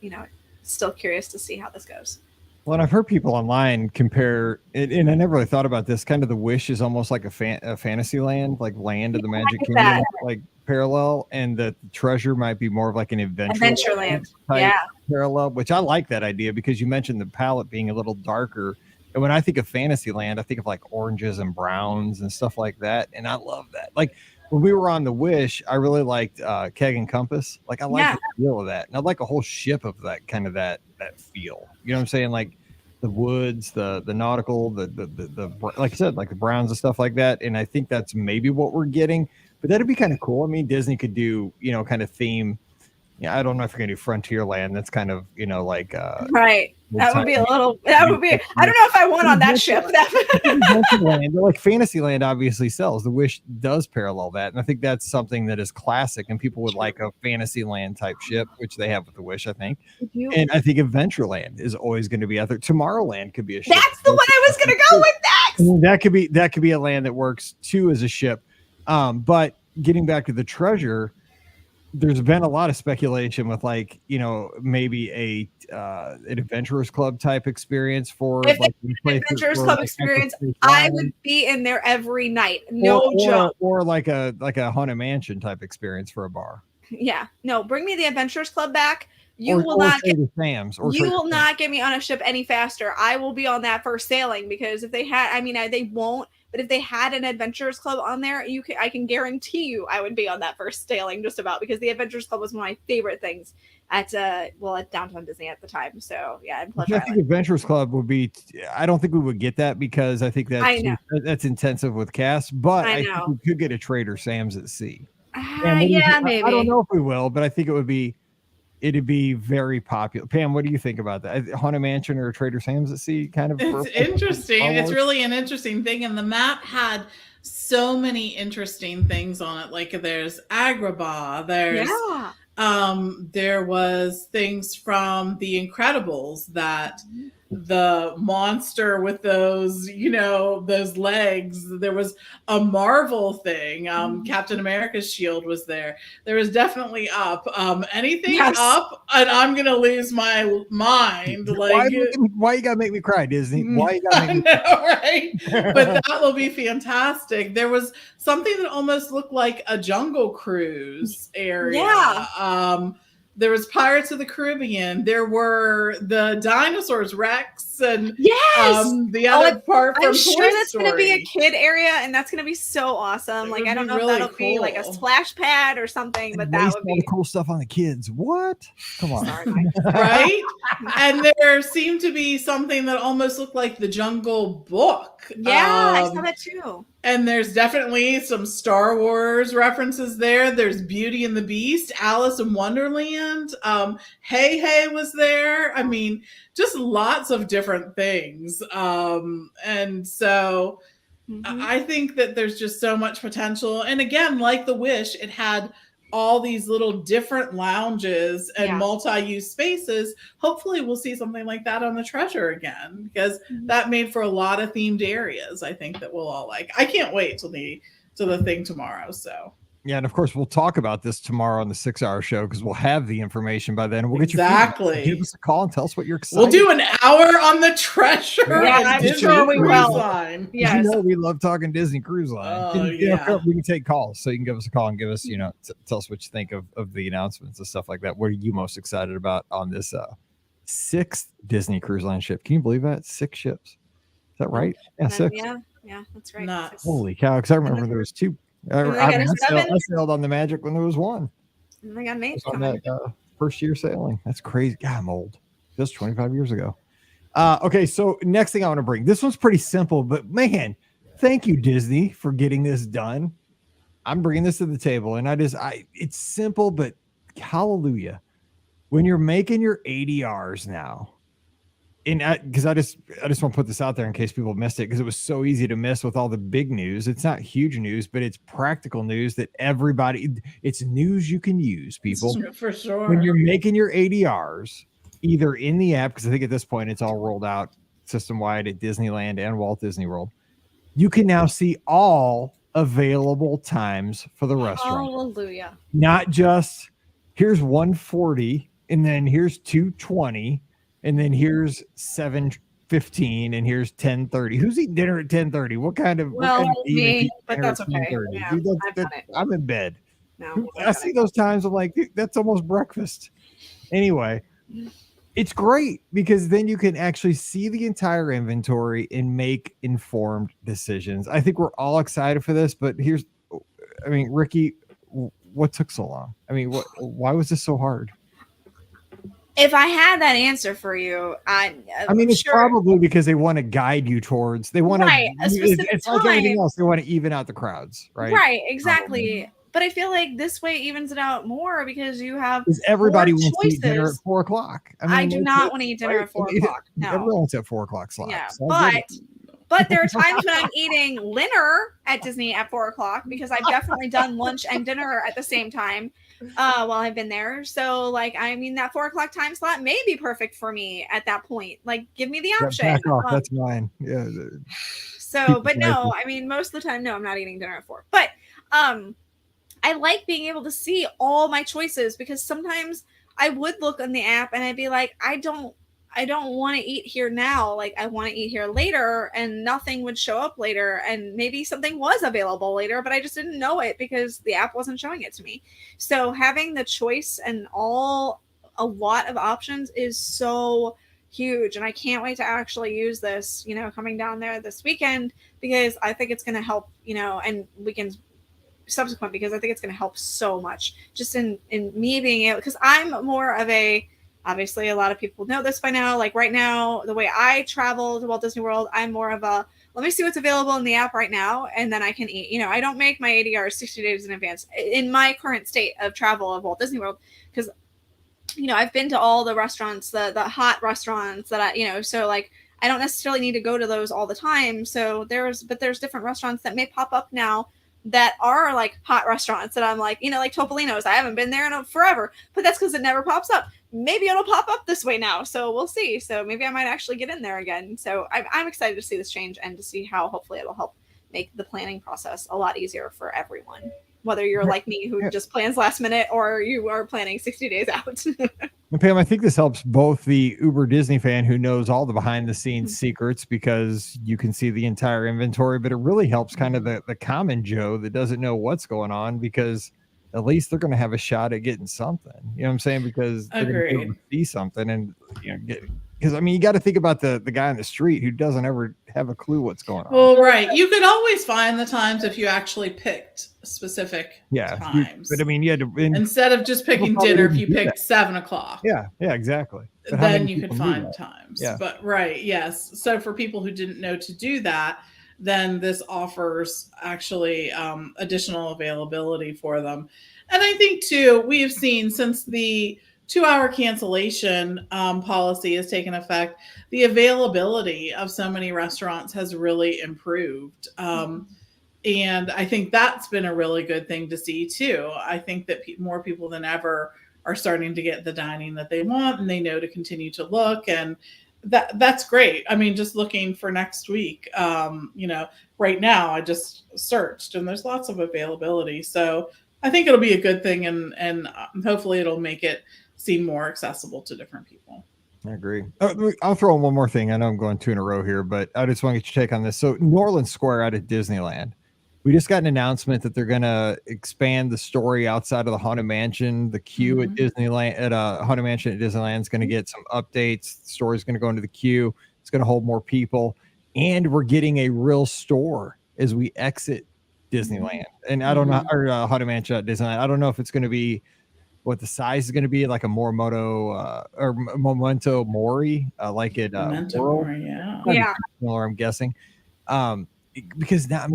[SPEAKER 3] still curious to see how this goes.
[SPEAKER 1] Well, and I've heard people online compare it, and I never really thought about this. Kind of the Wish is almost like a fantasy land, like Land of the Magic Kingdom, like parallel, and the Treasure might be more of like an Adventureland type parallel, which I like that idea because you mentioned the palette being a little darker. And when I think of Fantasyland, I think of like oranges and browns and stuff like that, and I love that. Like when we were on the Wish, I really liked Keg and Compass. Like I like the feel of that, and I like a whole ship of that kind of that feel. You know what I'm saying? Like the woods, the nautical, the like I said, like the browns and stuff like that. And I think that's maybe what we're getting. But that'd be kind of cool. I mean, Disney could do kind of theme. Yeah, I don't know if you're gonna do Frontierland. That's kind of like
[SPEAKER 3] right. That would be a little. That would be. I don't know if I want on that ship.
[SPEAKER 1] Like Fantasyland obviously sells. The Wish does parallel that, and I think that's something that is classic, and people would like a Fantasyland type ship, which they have with the Wish, I think. And I think Adventureland is always going to be out there. Tomorrowland could be a ship.
[SPEAKER 3] That's the one I was going to go with next.
[SPEAKER 1] I mean, that could be a land that works too as a ship. But getting back to the Treasure, there's been a lot of speculation with maybe an Adventurers Club type experience for
[SPEAKER 3] if like an Adventurers Club experience. I would be in there every night, no joke.
[SPEAKER 1] Or like a Haunted Mansion type experience for a bar.
[SPEAKER 3] Yeah, no, bring me the Adventurers Club back. You will not get me on a ship any faster. I will be on that first sailing because if they had, they won't. But if they had an Adventurers Club on there, I can guarantee you I would be on that first sailing just about, because the Adventurers Club was one of my favorite things at Downtown Disney at the time. So yeah, and
[SPEAKER 1] I think Adventurers Club would be. I don't think we would get that because I think that's intensive with cast. But I think we could get a Trader Sam's at sea.
[SPEAKER 3] Maybe.
[SPEAKER 1] I don't know if we will, but I think it'd be very popular. Pam, what do you think about that? Haunted Mansion or Trader Sam's at sea? Kind of.
[SPEAKER 2] It's interesting. It's really an interesting thing, and the map had so many interesting things on it. Like there's Agrabah. There was things from The Incredibles that. The monster with those, those legs. There was a Marvel thing. Captain America's shield was there. There was definitely Up. Anything Up, and I'm gonna lose my mind. Like,
[SPEAKER 1] why you gotta make me cry, Disney? Why you gotta make me
[SPEAKER 2] cry? Right? But that will be fantastic. There was something that almost looked like a Jungle Cruise area.
[SPEAKER 3] Yeah.
[SPEAKER 2] There was Pirates of the Caribbean. There were the dinosaurs, Rex, and the other part from Toy Story.
[SPEAKER 3] That's going to be a kid area, and that's going to be so awesome. Like, I don't know if that'll be like a splash pad or something, but that would be
[SPEAKER 1] cool stuff on the kids. What? Come on,
[SPEAKER 2] right? And there seemed to be something that almost looked like the Jungle Book.
[SPEAKER 3] Yeah, I saw that too.
[SPEAKER 2] And there's definitely some Star Wars references there. There's Beauty and the Beast, Alice in Wonderland. Hey Hey was there. I mean, just lots of different things. And so I think that there's just so much potential. And again, like the Wish, it had all these little different lounges and multi-use spaces. Hopefully we'll see something like that on the Treasure again, because that made for a lot of themed areas, I think, that we'll all like. I can't wait till the thing tomorrow. So
[SPEAKER 1] yeah, and of course we'll talk about this tomorrow on the 6-hour show because we'll have the information by then. We'll get
[SPEAKER 2] you
[SPEAKER 1] give us a call and tell us what you're excited.
[SPEAKER 2] We'll do an hour on the Treasure.
[SPEAKER 3] Yeah, I'm sure we will.
[SPEAKER 1] Yes. We love talking Disney Cruise Line. We can take calls, so you can give us a call and give us, tell us what you think of the announcements and stuff like that. What are you most excited about on this 6th Disney Cruise Line ship? Can you believe that? 6 ships. Is that right? Yeah, 6.
[SPEAKER 3] Yeah, that's right.
[SPEAKER 1] Holy cow! Because I remember there was 2. I sailed on the Magic when there was 1.
[SPEAKER 3] And they got an 8
[SPEAKER 1] on that first year sailing. That's crazy. God, I'm old. Just 25 years ago. Okay, so next thing I want to bring. This one's pretty simple, but man, thank you, Disney, for getting this done. I'm bringing this to the table, and it's simple, but hallelujah. When you're making your ADRs now, because I just want to put this out there in case people missed it, because it was so easy to miss with all the big news. It's not huge news, but it's practical news that it's news you can use, people.
[SPEAKER 2] For sure.
[SPEAKER 1] When you're making your ADRs, either in the app, because I think at this point it's all rolled out system wide at Disneyland and Walt Disney World, you can now see all available times for the restaurant.
[SPEAKER 3] Hallelujah.
[SPEAKER 1] Not just here's 1:40 and then here's 2:20 and then here's 7:15 and here's 10:30. Who's eating dinner at 10:30? What kind of
[SPEAKER 3] me, but that's okay. Yeah,
[SPEAKER 1] Dude, I'm in bed.
[SPEAKER 3] No,
[SPEAKER 1] I see those times. I'm like, dude, that's almost breakfast. Anyway, it's great because then you can actually see the entire inventory and make informed decisions. I think we're all excited for this, but Rikki, what took so long? I mean, why was this so hard?
[SPEAKER 3] If I had that answer for you,
[SPEAKER 1] it's sure. Probably because they want to guide you towards. They want
[SPEAKER 3] right,
[SPEAKER 1] to. It's like anything else. They want to even out the crowds, right?
[SPEAKER 3] Right, exactly. But I feel like this way evens it out more because you have
[SPEAKER 1] everybody wants to eat dinner at 4:00.
[SPEAKER 3] I do not want to eat dinner at 4:00. No,
[SPEAKER 1] everyone wants at 4:00 slot.
[SPEAKER 3] Yeah, so but there are times when I'm eating dinner at Disney at 4:00 because I've definitely done lunch and dinner at the same time while I've been there. So that 4:00 time slot may be perfect for me at that point. Like, give me the option.
[SPEAKER 1] Back off. That's mine. Yeah.
[SPEAKER 3] So, but no, most of the time, no, I'm not eating dinner at 4:00. But I like being able to see all my choices because sometimes I would look on the app and I'd be like, I don't want to eat here now. Like, I want to eat here later, and nothing would show up later. And maybe something was available later, but I just didn't know it because the app wasn't showing it to me. So having the choice and a lot of options is so huge. And I can't wait to actually use this, coming down there this weekend, because I think it's going to help, and weekends subsequent, because I think it's going to help so much just in me being able, because I'm more of obviously a lot of people know this by now, like right now, the way I travel to Walt Disney World, I'm more of let me see what's available in the app right now, and then I can eat. I don't make my ADR 60 days in advance in my current state of travel of Walt Disney World, because I've been to all the restaurants, the hot restaurants that so I don't necessarily need to go to those all the time. So there's different restaurants that may pop up now that are like hot restaurants that I'm like, like Topolino's. I haven't been there in forever, but that's because it never pops up. Maybe it'll pop up this way now. So we'll see. So maybe I might actually get in there again. So I'm excited to see this change and to see how hopefully it'll help make the planning process a lot easier for everyone. Whether you're like me who just plans last minute or you are planning 60 days out.
[SPEAKER 1] And Pam, I think this helps both the Uber Disney fan who knows all the behind the scenes secrets because you can see the entire inventory, but it really helps kind of the common Joe that doesn't know what's going on, because at least they're going to have a shot at getting something. You know what I'm saying? Because they're going to be able to see something and because you got to think about the guy on the street who doesn't ever have a clue what's going on.
[SPEAKER 2] Well, right. You could always find the times if you actually picked specific times.
[SPEAKER 1] But you had to,
[SPEAKER 2] instead of just picking dinner, if you picked 7:00.
[SPEAKER 1] Yeah, exactly.
[SPEAKER 2] Then you could find times. Yeah. But yes. So for people who didn't know to do that, then this offers actually additional availability for them. And I think too, we have seen since the 2-hour cancellation policy has taken effect, the availability of so many restaurants has really improved. And I think that's been a really good thing to see too. I think that more people than ever are starting to get the dining that they want, and they know to continue to look, and that's great. Just looking for next week, right now I just searched and there's lots of availability. So I think it'll be a good thing, and hopefully it'll make it seem more accessible to different people.
[SPEAKER 1] I agree. I'll throw in one more thing. I know I'm going 2 in a row here, but I just want to get your take on this. So New Orleans Square out at Disneyland, we just got an announcement that they're going to expand the story outside of the Haunted Mansion. The queue at Disneyland, at Haunted Mansion at Disneyland, is going to get some updates. The story is going to go into the queue. It's going to hold more people, and we're getting a real store as we exit Disneyland. And I don't know, or Haunted Mansion at Disneyland. I don't know if it's going to be what the size is going to be, like a Morimoto or Memento Mori, like it.
[SPEAKER 2] Memento Mori, yeah.
[SPEAKER 1] Similar, I'm guessing. Because now,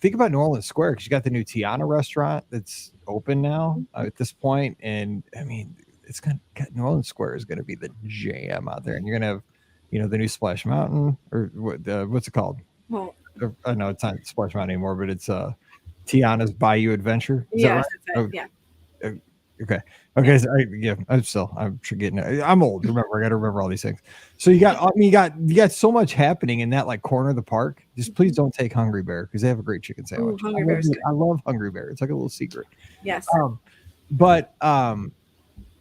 [SPEAKER 1] think about New Orleans Square, because you got the new Tiana restaurant that's open now at this point, and New Orleans Square is going to be the jam out there, and you're going to have the new Splash Mountain, or what's it called?
[SPEAKER 3] Well,
[SPEAKER 1] I know it's not Splash Mountain anymore, but it's Tiana's Bayou Adventure. Is that
[SPEAKER 3] yes,
[SPEAKER 1] right?
[SPEAKER 3] that's it. Yeah.
[SPEAKER 1] Uh, okay. Okay. So I'm forgetting. I'm old. Remember, I got to remember all these things. So you got, you got so much happening in that like corner of the park. Just please don't take Hungry Bear because they have a great chicken sandwich.
[SPEAKER 3] Hungry Bear's good.
[SPEAKER 1] I love Hungry Bear. It's like a little secret.
[SPEAKER 3] Yes.
[SPEAKER 1] But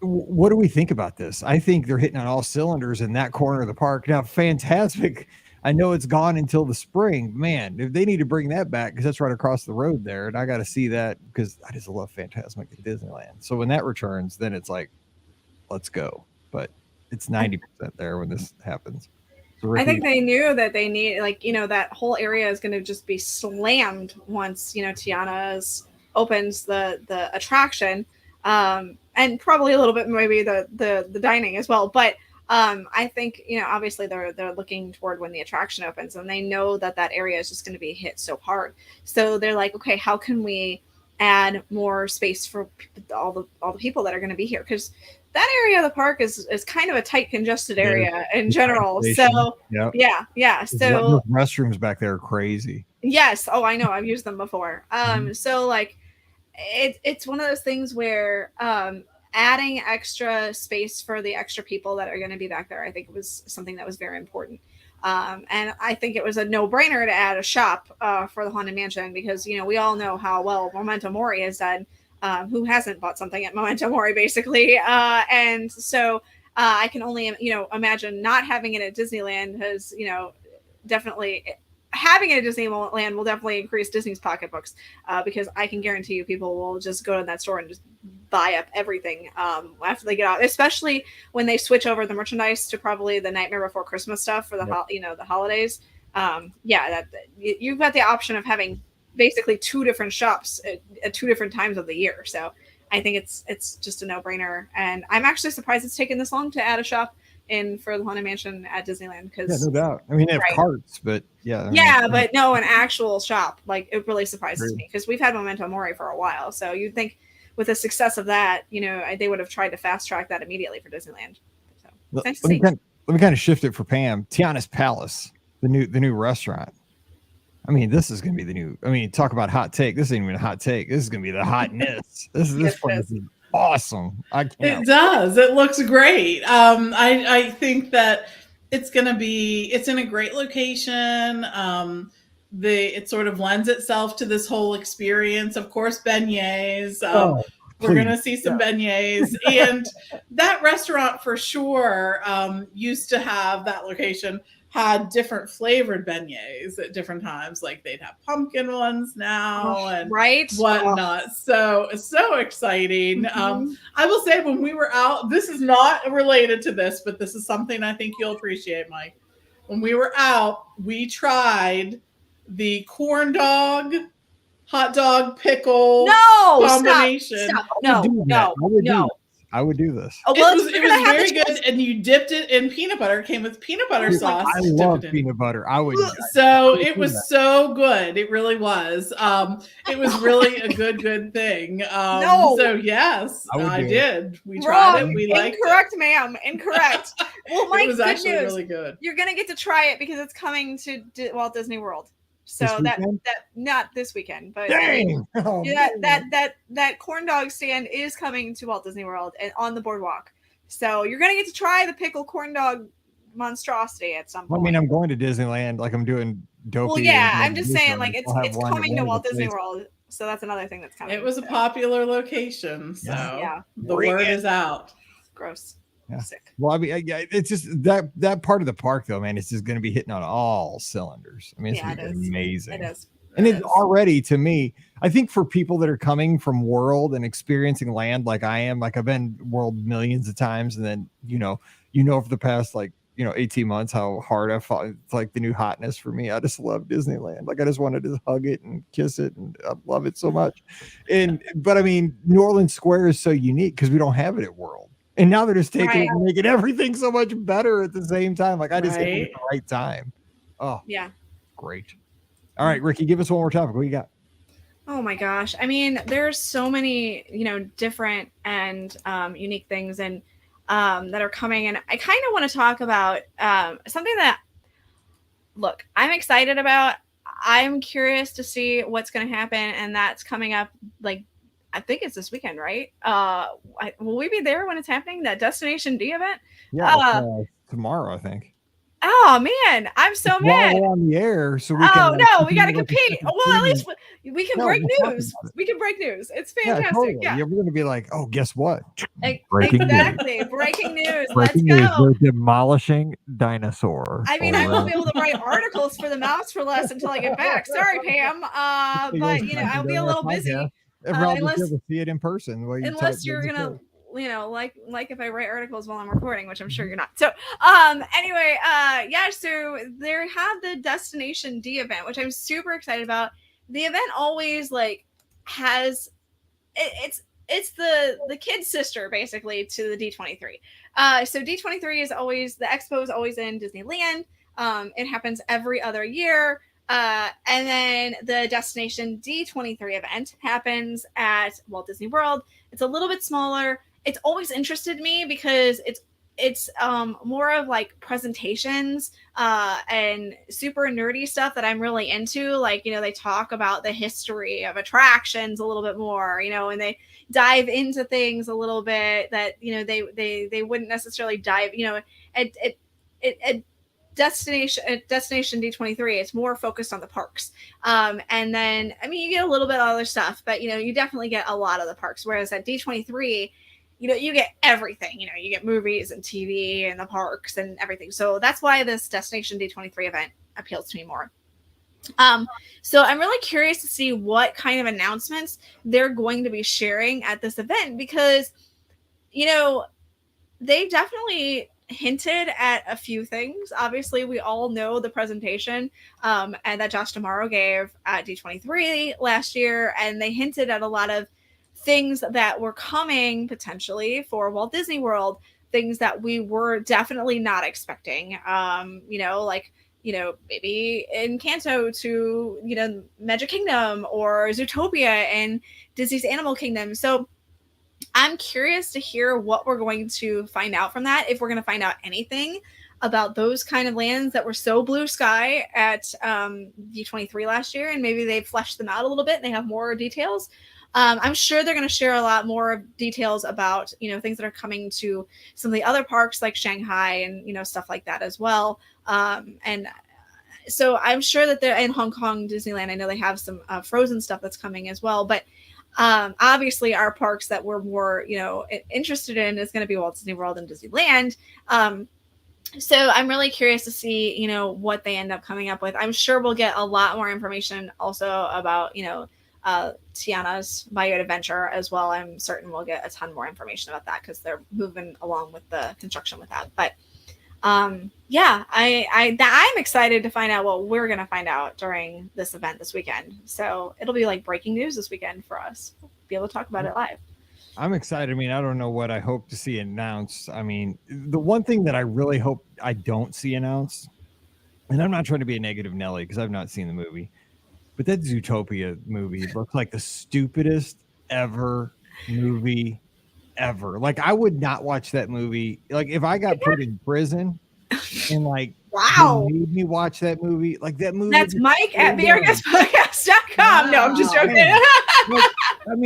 [SPEAKER 1] what do we think about this? I think they're hitting on all cylinders in that corner of the park. Now, fantastic. I know it's gone until the spring. Man, if they need to bring that back because that's right across the road there, and I got to see that because I just love Fantasmic at Disneyland. So when that returns, then it's like, let's go. But it's 90% there when this happens. So Rikki,
[SPEAKER 3] I think they knew that they need, like, that whole area is going to just be slammed once, Tiana's opens the attraction, and probably a little bit maybe the dining as well. But I think, obviously they're looking toward when the attraction opens, and they know that area is just going to be hit so hard. So they're like, okay, how can we add more space for all the people that are going to be here? Because that area of the park is kind of a tight, congested area in general. So yeah. So
[SPEAKER 1] restrooms back there are crazy.
[SPEAKER 3] Yes. Oh, I know. I've used them before. So like, it's one of those things where adding extra space for the extra people that are going to be back there, I think was something that was very important. And I think it was a no-brainer to add a shop for the Haunted Mansion because, we all know how well Memento Mori has done. Who hasn't bought something at Memento Mori, basically. And so I can only, imagine not having it at Disneyland has, definitely having it at Disneyland will definitely increase Disney's pocketbooks because I can guarantee you people will just go to that store and just buy up everything after they get out, especially when they switch over the merchandise to probably the Nightmare Before Christmas stuff for the the holidays. You've got the option of having basically two different shops at two different times of the year. So I think it's just a no-brainer. And I'm actually surprised it's taken this long to add a shop in for the Haunted Mansion at Disneyland.
[SPEAKER 1] No doubt. I mean, they have carts, but
[SPEAKER 3] but no, an actual shop. Like, it really surprises me because we've had Memento Mori for a while. So you'd think with the success of that, they would have tried to fast track that immediately for Disneyland. So nice to see.
[SPEAKER 1] Let me kind of shift it for Pam. Tiana's Palace, the new restaurant. I mean, this is going to be the new. I mean, talk about hot take. This ain't even a hot take. This is going to be the hotness. This place is awesome.
[SPEAKER 2] It does. It looks great. I think that it's going to be. It's in a great location. It sort of lends itself to this whole experience. Of course, beignets. We're going to see some beignets. And that restaurant for sure used to have that location. Had different flavored beignets at different times. Like they'd have pumpkin ones now and whatnot. So exciting. I will say when we were out, this is not related to this, but this is something I think you'll appreciate, Mike. When we were out, we tried the corn dog, hot dog, pickle combination.
[SPEAKER 3] Stop. No.
[SPEAKER 1] I would do this.
[SPEAKER 2] Oh, well, it was very good, and you dipped it in peanut butter. It came with peanut butter sauce.
[SPEAKER 1] I love peanut butter. I would.
[SPEAKER 2] So it was so good. It really was. It was really a good thing. So yes, I did. We tried it. We liked it.
[SPEAKER 3] Incorrect, ma'am. Incorrect. Well, Mike,
[SPEAKER 2] it was actually really good.
[SPEAKER 3] You're gonna get to try it because it's coming to Walt Disney World. So that not this weekend, but that corn dog stand is coming to Walt Disney World and on the boardwalk. So you're gonna get to try the pickle corn dog monstrosity at some point.
[SPEAKER 1] I mean, I'm going to Disneyland like I'm doing Dopey.
[SPEAKER 3] Well, yeah, I'm just saying like it's coming to Walt Disney World. So that's another thing that's coming.
[SPEAKER 2] It was a popular location, so the word is out.
[SPEAKER 3] Gross.
[SPEAKER 1] Yeah. Sick. Well, I mean, it's just that part of the park, though, man. It's just going to be hitting on all cylinders. I mean, it's going to be amazing.
[SPEAKER 3] It is.
[SPEAKER 1] And it's already, to me, I think for people that are coming from World and experiencing land like I am, like I've been World millions of times, and then for the past 18 months how hard I fought. It's like the new hotness for me. I just love Disneyland. Like I just wanted to hug it and kiss it, and I love it so much. But I mean, New Orleans Square is so unique because we don't have it at World. And now they're just taking it and making everything so much better at the same time. Like I just hit it at the right time. Oh, yeah. Great. All right, Rikki, give us one more topic. What you got?
[SPEAKER 3] Oh my gosh. I mean, there's so many, different and unique things. And that are coming, and I kind of want to talk about something that, look, I'm excited about. I'm curious to see what's going to happen, and that's coming up. Like, I think it's this weekend, right? Will we be there when it's happening? That Destination D event?
[SPEAKER 1] Yeah, tomorrow, I think.
[SPEAKER 3] Oh man, I'm so mad.
[SPEAKER 1] While we're on the air, so we
[SPEAKER 3] Oh
[SPEAKER 1] can.
[SPEAKER 3] no, we got to compete. Well, at least we can break news. We can break news. It's fantastic.
[SPEAKER 1] Yeah, totally. Yeah, we're going to be like, oh, guess what?
[SPEAKER 3] Exactly. Breaking news. Let's
[SPEAKER 4] news.
[SPEAKER 3] go.
[SPEAKER 4] We're demolishing dinosaur.
[SPEAKER 3] I mean, I won't be able to write articles for the Mouse for Less until I get back. Sorry, Pam. But I'll be a little busy.
[SPEAKER 1] Everyone will be able to see it in person.
[SPEAKER 3] Unless you're gonna, like if I write articles while I'm recording, which I'm sure you're not. So, anyway, so they have the Destination D event, which I'm super excited about. The event always has it's the kid's sister basically to the D23. So D23 is always, the expo is always in Disneyland. It happens every other year. And then the Destination D23 event happens at Walt Disney World. It's a little bit smaller. It's always interested me because it's more of like presentations and super nerdy stuff that I'm really into. Like, they talk about the history of attractions a little bit more, and they dive into things a little bit that, they wouldn't necessarily dive, at Destination D23, it's more focused on the parks. And then, you get a little bit of other stuff, but, you definitely get a lot of the parks. Whereas at D23, you get everything, you get movies and TV and the parks and everything. So that's why this Destination D23 event appeals to me more. So I'm really curious to see what kind of announcements they're going to be sharing at this event, because, they definitely hinted at a few things. Obviously, we all know the presentation and that Josh D'Amaro gave at D23 last year, and they hinted at a lot of things that were coming potentially for Walt Disney World, things that we were definitely not expecting. Maybe Encanto to, Magic Kingdom, or Zootopia and Disney's Animal Kingdom. So I'm curious to hear what we're going to find out from that, if we're going to find out anything about those kind of lands that were so blue sky at D23 last year, and maybe they've fleshed them out a little bit and they have more details. I'm sure they're going to share a lot more details about, things that are coming to some of the other parks like Shanghai and, stuff like that as well. And so I'm sure that they're in Hong Kong, Disneyland. I know they have some Frozen stuff that's coming as well. But obviously our parks that we're more, interested in is going to be Walt Disney World and Disneyland. So I'm really curious to see, what they end up coming up with. I'm sure we'll get a lot more information also about, Tiana's Bayou Adventure as well. I'm certain we'll get a ton more information about that because they're moving along with the construction with that. But I'm excited to find out what we're going to find out during this event this weekend. So it'll be like breaking news this weekend for us. We'll be able to talk about it live.
[SPEAKER 1] I'm excited. I don't know what I hope to see announced. The one thing that I really hope I don't see announced, and I'm not trying to be a negative Nelly because I've not seen the movie, but that Zootopia movie looks like the stupidest ever movie ever. Like, I would not watch that movie. Like, if I got put in prison and
[SPEAKER 3] wow,
[SPEAKER 1] made me watch that movie, like that movie.
[SPEAKER 3] That's Mike at BRGSpodcast.com. No, I'm just joking.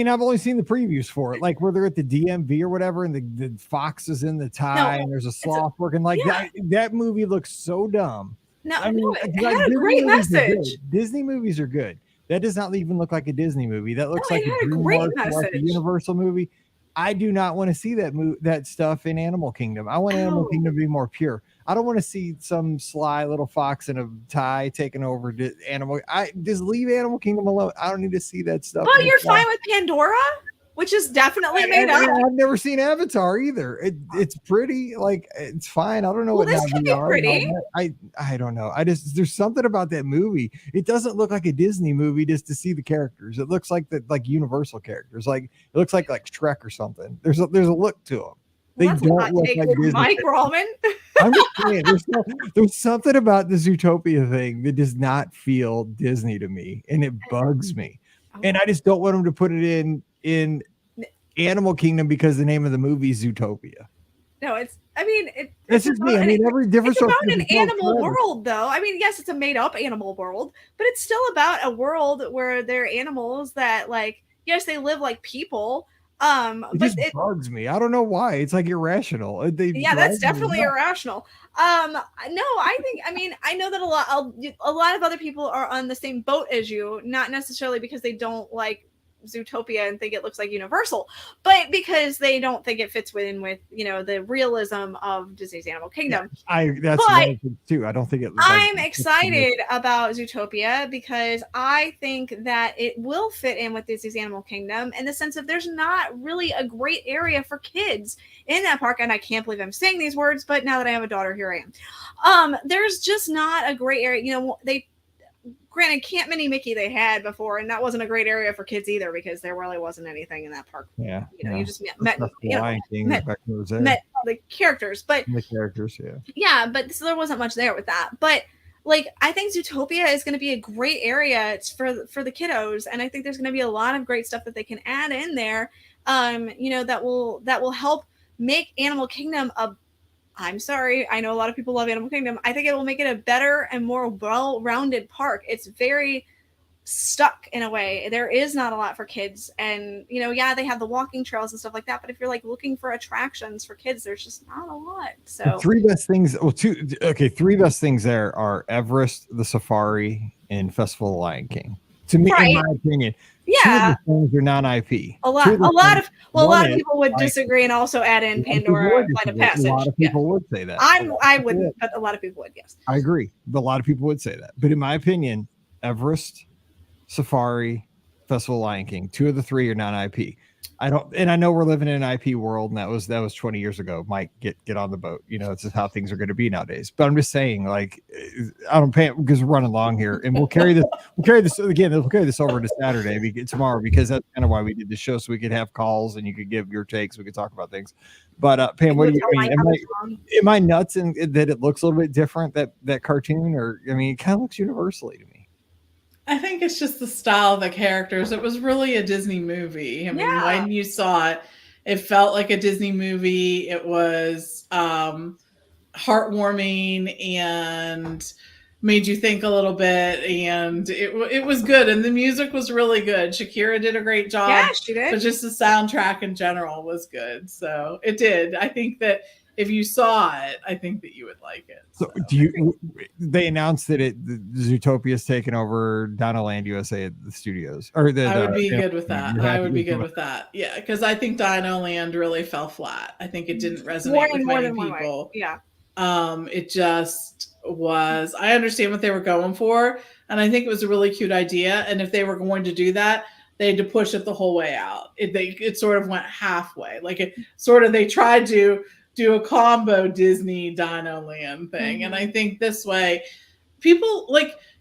[SPEAKER 1] I've only seen the previews for it, like where they're at the DMV or whatever, and the fox is in the tie, and there's a sloth working. Like that movie looks so dumb.
[SPEAKER 3] It had a great message.
[SPEAKER 1] Disney movies are good. That does not even look like a Disney movie. That looks like
[SPEAKER 3] a great message.
[SPEAKER 1] Like a Universal movie. I do not want to see that stuff in Animal Kingdom. I want Animal Kingdom to be more pure. I don't want to see some sly little fox in a tie taking over Animal. I just leave Animal Kingdom alone. I don't need to see that stuff.
[SPEAKER 3] Well, you're fine with Pandora, which is definitely made up.
[SPEAKER 1] I've never seen Avatar either. It's pretty, it's fine. I don't know
[SPEAKER 3] what this could be pretty.
[SPEAKER 1] I don't know. There's something about that movie. It doesn't look like a Disney movie just to see the characters. It looks like Universal characters. Like it looks like Shrek or something. There's a look to them. They don't look like Disney.
[SPEAKER 3] Mike Rollman.
[SPEAKER 1] I'm just saying, there's something about the Zootopia thing that does not feel Disney to me, and it bugs me. And I just don't want them to put it in Animal Kingdom because the name of the movie is Zootopia.
[SPEAKER 3] No, it's. I mean,
[SPEAKER 1] That's just me. I mean, every different.
[SPEAKER 3] It's about an animal world, though. I mean, yes, it's a made-up animal world, but it's still about a world where there are animals that, like, yes, they live like people.
[SPEAKER 1] It just bugs me. I don't know why. It's like irrational.
[SPEAKER 3] Yeah, that's definitely irrational. No, I mean, I know that a lot of other people are on the same boat as you, not necessarily because they don't like Zootopia and think it looks like Universal, but because they don't think it fits within with, you know, the realism of Disney's Animal Kingdom.
[SPEAKER 1] That's one thing too. I don't think it.
[SPEAKER 3] I'm excited about Zootopia because I think that it will fit in with Disney's Animal Kingdom in the sense of there's not really a great area for kids in that park. And I can't believe I'm saying these words, but now that I have a daughter, here I am. There's just not a great area. You know, granted, Camp Mini Mickey they had before, and that wasn't a great area for kids either because there really wasn't anything in that park.
[SPEAKER 1] Yeah,
[SPEAKER 3] you know, you just met all the characters, but
[SPEAKER 1] the characters,
[SPEAKER 3] but so there wasn't much there with that. But like, I think Zootopia is going to be a great area for the kiddos, and I think there's going to be a lot of great stuff that they can add in there. You know, that will help make Animal Kingdom a. I'm sorry. I know a lot of people love Animal Kingdom. I think it will make it a better and more well-rounded park. It's very stuck in a way. There is not a lot for kids. And, you know, yeah, they have the walking trails and stuff like that. But if you're like looking for attractions for kids, there's just not a lot. So
[SPEAKER 1] the three best things. Well, three best things there are Everest, the Safari, and Festival of the Lion King. To me, in my opinion.
[SPEAKER 3] Yeah,
[SPEAKER 1] things are non-IP.
[SPEAKER 3] A lot of people would disagree and also add in Pandora Flight of Passage.
[SPEAKER 1] A lot of people would say that.
[SPEAKER 3] I wouldn't, but a lot of people would. Yes,
[SPEAKER 1] I agree. But a lot of people would say that. But in my opinion, Everest, Safari, Festival of Lion King, 2 of the 3 are non-IP. I know we're living in an IP world, and that was 20 years ago. Mike, get on the boat. You know, it's just how things are going to be nowadays. But I'm just saying, like, I don't pay because we're running long here, and we'll carry this over to Saturday, tomorrow, because that's kind of why we did the show, so we could have calls and you could give your takes. We could talk about things. But Pam, what do you mean? Am I nuts in that it looks a little bit different, that cartoon, or I mean, it kind of looks universally to me.
[SPEAKER 2] I think it's just the style of the characters. It was really a Disney movie. I mean, when you saw it, it felt like a Disney movie. It was heartwarming and made you think a little bit, and it was good. And the music was really good. Shakira did a great job.
[SPEAKER 3] Yeah, she did.
[SPEAKER 2] But just the soundtrack in general was good. So it did. I think that if you saw it, I think that you would like it.
[SPEAKER 1] So they announced that Zootopia is taking over Dinoland USA at the studios, or
[SPEAKER 2] I would be good with that. I would be good with that. Yeah, because I think Dinoland really fell flat. I think it didn't resonate with many people.
[SPEAKER 3] Yeah.
[SPEAKER 2] It just was. I understand what they were going for, and I think it was a really cute idea. And if they were going to do that, they had to push it the whole way out. It sort of went halfway. Like they tried to do a combo Disney Dino Land thing. Mm-hmm. And I think this way, people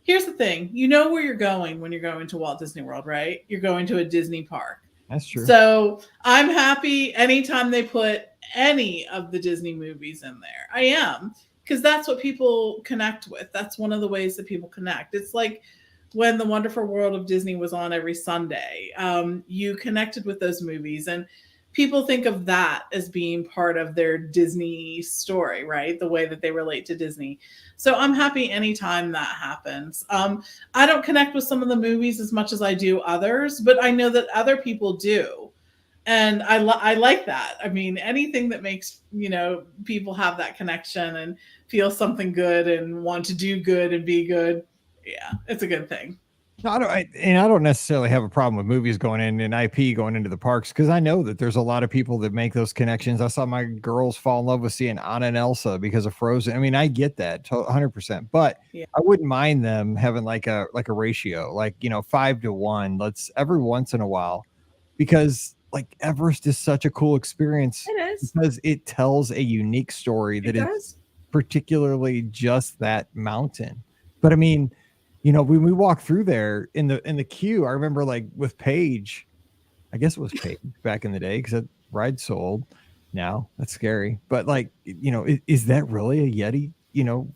[SPEAKER 2] here's the thing, you know where you're going when you're going to Walt Disney World, right? You're going to a Disney park.
[SPEAKER 1] That's true.
[SPEAKER 2] So I'm happy anytime they put any of the Disney movies in there. I am, because that's what people connect with. That's one of the ways that people connect. It's like when The Wonderful World of Disney was on every Sunday, you connected with those movies, and people think of that as being part of their Disney story, right? The way that they relate to Disney. So I'm happy anytime that happens. I don't connect with some of the movies as much as I do others, but I know that other people do. And I like that. I mean, anything that makes, people have that connection and feel something good and want to do good and be good. Yeah, it's a good thing.
[SPEAKER 1] No, I don't necessarily have a problem with movies going in and IP going into the parks, because I know that there's a lot of people that make those connections. I saw my girls fall in love with seeing Anna and Elsa because of Frozen. I mean, I get that 100%, but I wouldn't mind them having like a ratio, 5-1. Let's every once in a while, because like Everest is such a cool experience.
[SPEAKER 3] It is,
[SPEAKER 1] because it tells a unique story that is particularly just that mountain. But I mean, when we walk through there in the queue, I remember with Paige, I guess it was Paige back in the day, because that ride sold now. That's scary. But is that really a Yeti,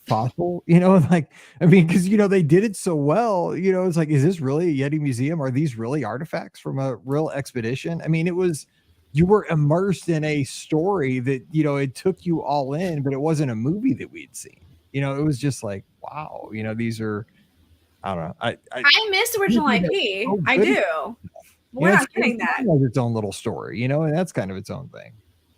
[SPEAKER 1] fossil? Because, they did it so well, it's like, is this really a Yeti museum? Are these really artifacts from a real expedition? I mean, it was you were immersed in a story that, you know, it took you all in, but it wasn't a movie that we'd seen. You know, it was just like, wow, you know, these are, I don't know.
[SPEAKER 3] I miss original IP.
[SPEAKER 1] so
[SPEAKER 3] I
[SPEAKER 1] good.
[SPEAKER 3] do.
[SPEAKER 1] You
[SPEAKER 3] We're
[SPEAKER 1] know,
[SPEAKER 3] not getting that.
[SPEAKER 1] It has its own little story, you know, and that's kind of its own thing.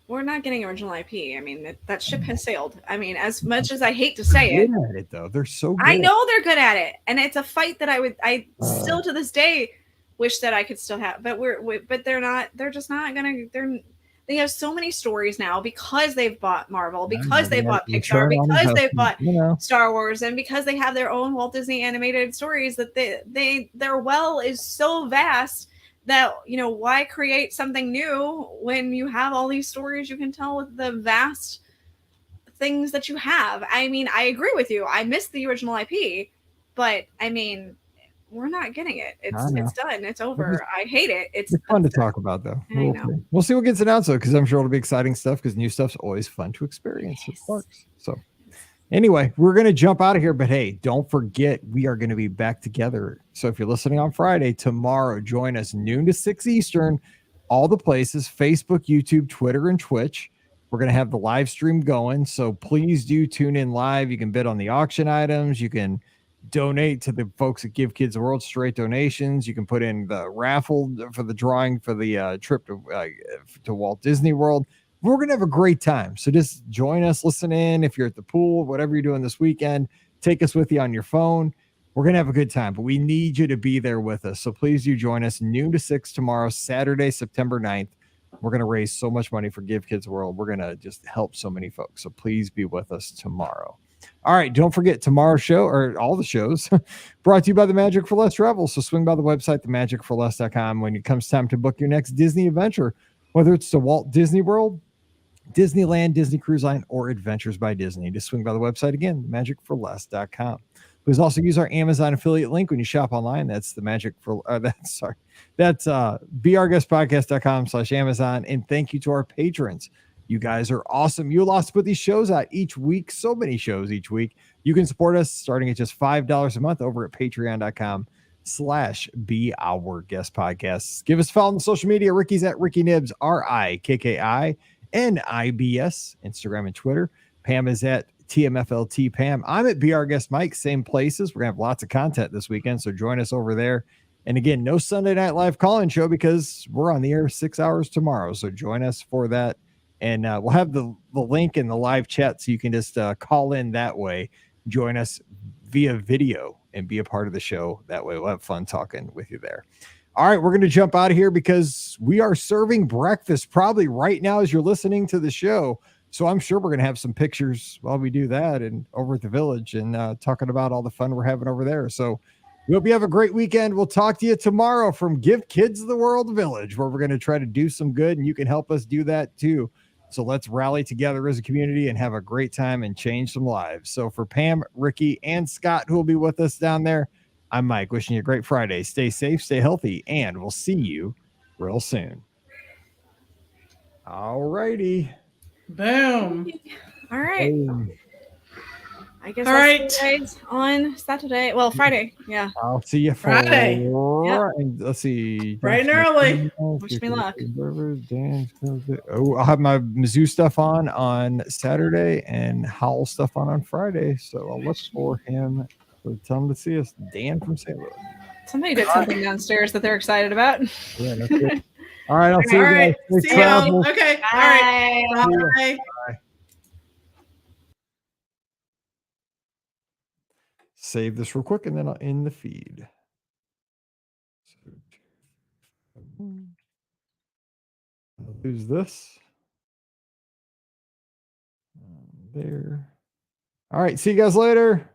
[SPEAKER 3] We're not getting original IP. I mean, that ship has sailed. I mean, as much as I hate to say it,
[SPEAKER 1] Good at it though. They're so good.
[SPEAKER 3] I know they're good at it, and it's a fight that I still to this day wish that I could still have. But but they're not. They're just not gonna. They have so many stories now because they've bought Marvel, because they've bought Pixar, because they've bought Star Wars, and because they have their own Walt Disney animated stories. That their well is so vast that, you know, why create something new when you have all these stories you can tell with the vast things that you have. I mean, I agree with you. I miss the original IP, but I mean, we're not getting it. It's done. It's over. I hate it. It's
[SPEAKER 1] fun to talk about though.
[SPEAKER 3] I know.
[SPEAKER 1] We'll see what gets announced though, because I'm sure it'll be exciting stuff, because new stuff's always fun to experience at parks. So anyway, we're going to jump out of here, but hey, don't forget, we are going to be back together. So if you're listening on Friday, tomorrow, join us noon to 6 Eastern, all the places, Facebook, YouTube, Twitter, and Twitch. We're going to have the live stream going. So please do tune in live. You can bid on the auction items. You can donate to the folks at Give Kids the World, straight donations. You can put in the raffle for the drawing for the trip to Walt Disney World. We're going to have a great time. So just join us, listen in. If you're at the pool, whatever you're doing this weekend, take us with you on your phone. We're going to have a good time, but we need you to be there with us. So please do join us noon to 6 tomorrow, Saturday, September 9th. We're going to raise so much money for Give Kids World. We're going to just help so many folks. So please be with us tomorrow. All right. Don't forget tomorrow's show, or all the shows, brought to you by the Magic for Less Travel. So swing by the website, themagicforless.com, when it comes time to book your next Disney adventure, whether it's to Walt Disney World, Disneyland, Disney Cruise Line, or Adventures by Disney. Just swing by the website again, magicforless.com. Please also use our Amazon affiliate link when you shop online. That's the magic for that's beourguestpodcast.com/Amazon. And thank you to our patrons. You guys are awesome. You allow us to put these shows out each week. So many shows each week. You can support us starting at just $5 a month over at patreon.com/beourguestpodcasts. Give us a follow on social media. Ricky's at Rikki Nibs, RIKKI. NIBS, Instagram and Twitter. Pam is at TMFLT Pam. I'm at Be Our Guest Mike, same places. We're going to have lots of content this weekend, so join us over there. And again, no Sunday Night Live call-in show because we're on the air 6 hours tomorrow, so join us for that. And we'll have the link in the live chat, so you can just call in that way. Join us via video and be a part of the show. That way we'll have fun talking with you there. All right, we're going to jump out of here because we are serving breakfast probably right now as you're listening to the show. So I'm sure we're going to have some pictures while we do that and over at the village and talking about all the fun we're having over there. So we hope you have a great weekend. We'll talk to you tomorrow from Give Kids the World Village, where we're going to try to do some good, and you can help us do that too. So let's rally together as a community and have a great time and change some lives. So for Pam, Rikki, and Scott, who will be with us down there, I'm Mike, wishing you a great Friday. Stay safe, stay healthy, and we'll see you real soon. All righty.
[SPEAKER 2] Boom.
[SPEAKER 3] All right.
[SPEAKER 1] Boom.
[SPEAKER 3] I guess
[SPEAKER 2] All
[SPEAKER 3] I'll
[SPEAKER 2] right.
[SPEAKER 3] see you guys on Saturday. Well, Friday. Yeah.
[SPEAKER 1] I'll see you
[SPEAKER 2] Friday.
[SPEAKER 3] Yep.
[SPEAKER 1] Let's see.
[SPEAKER 2] Bright and early.
[SPEAKER 3] Wish me luck.
[SPEAKER 1] Oh, I'll have my Mizzou stuff on Saturday and Howl stuff on Friday. So I'll look for him. So tell him to see us. Dan from St. Louis.
[SPEAKER 3] Somebody did something downstairs that they're excited about.
[SPEAKER 1] Yeah, that's good. All right, I'll see you
[SPEAKER 2] All
[SPEAKER 1] guys.
[SPEAKER 2] right. See you. Okay. All right.
[SPEAKER 3] Bye.
[SPEAKER 2] Bye.
[SPEAKER 1] Bye. Save this real quick and then I'll end the feed. I'll lose this. There. All right. See you guys later.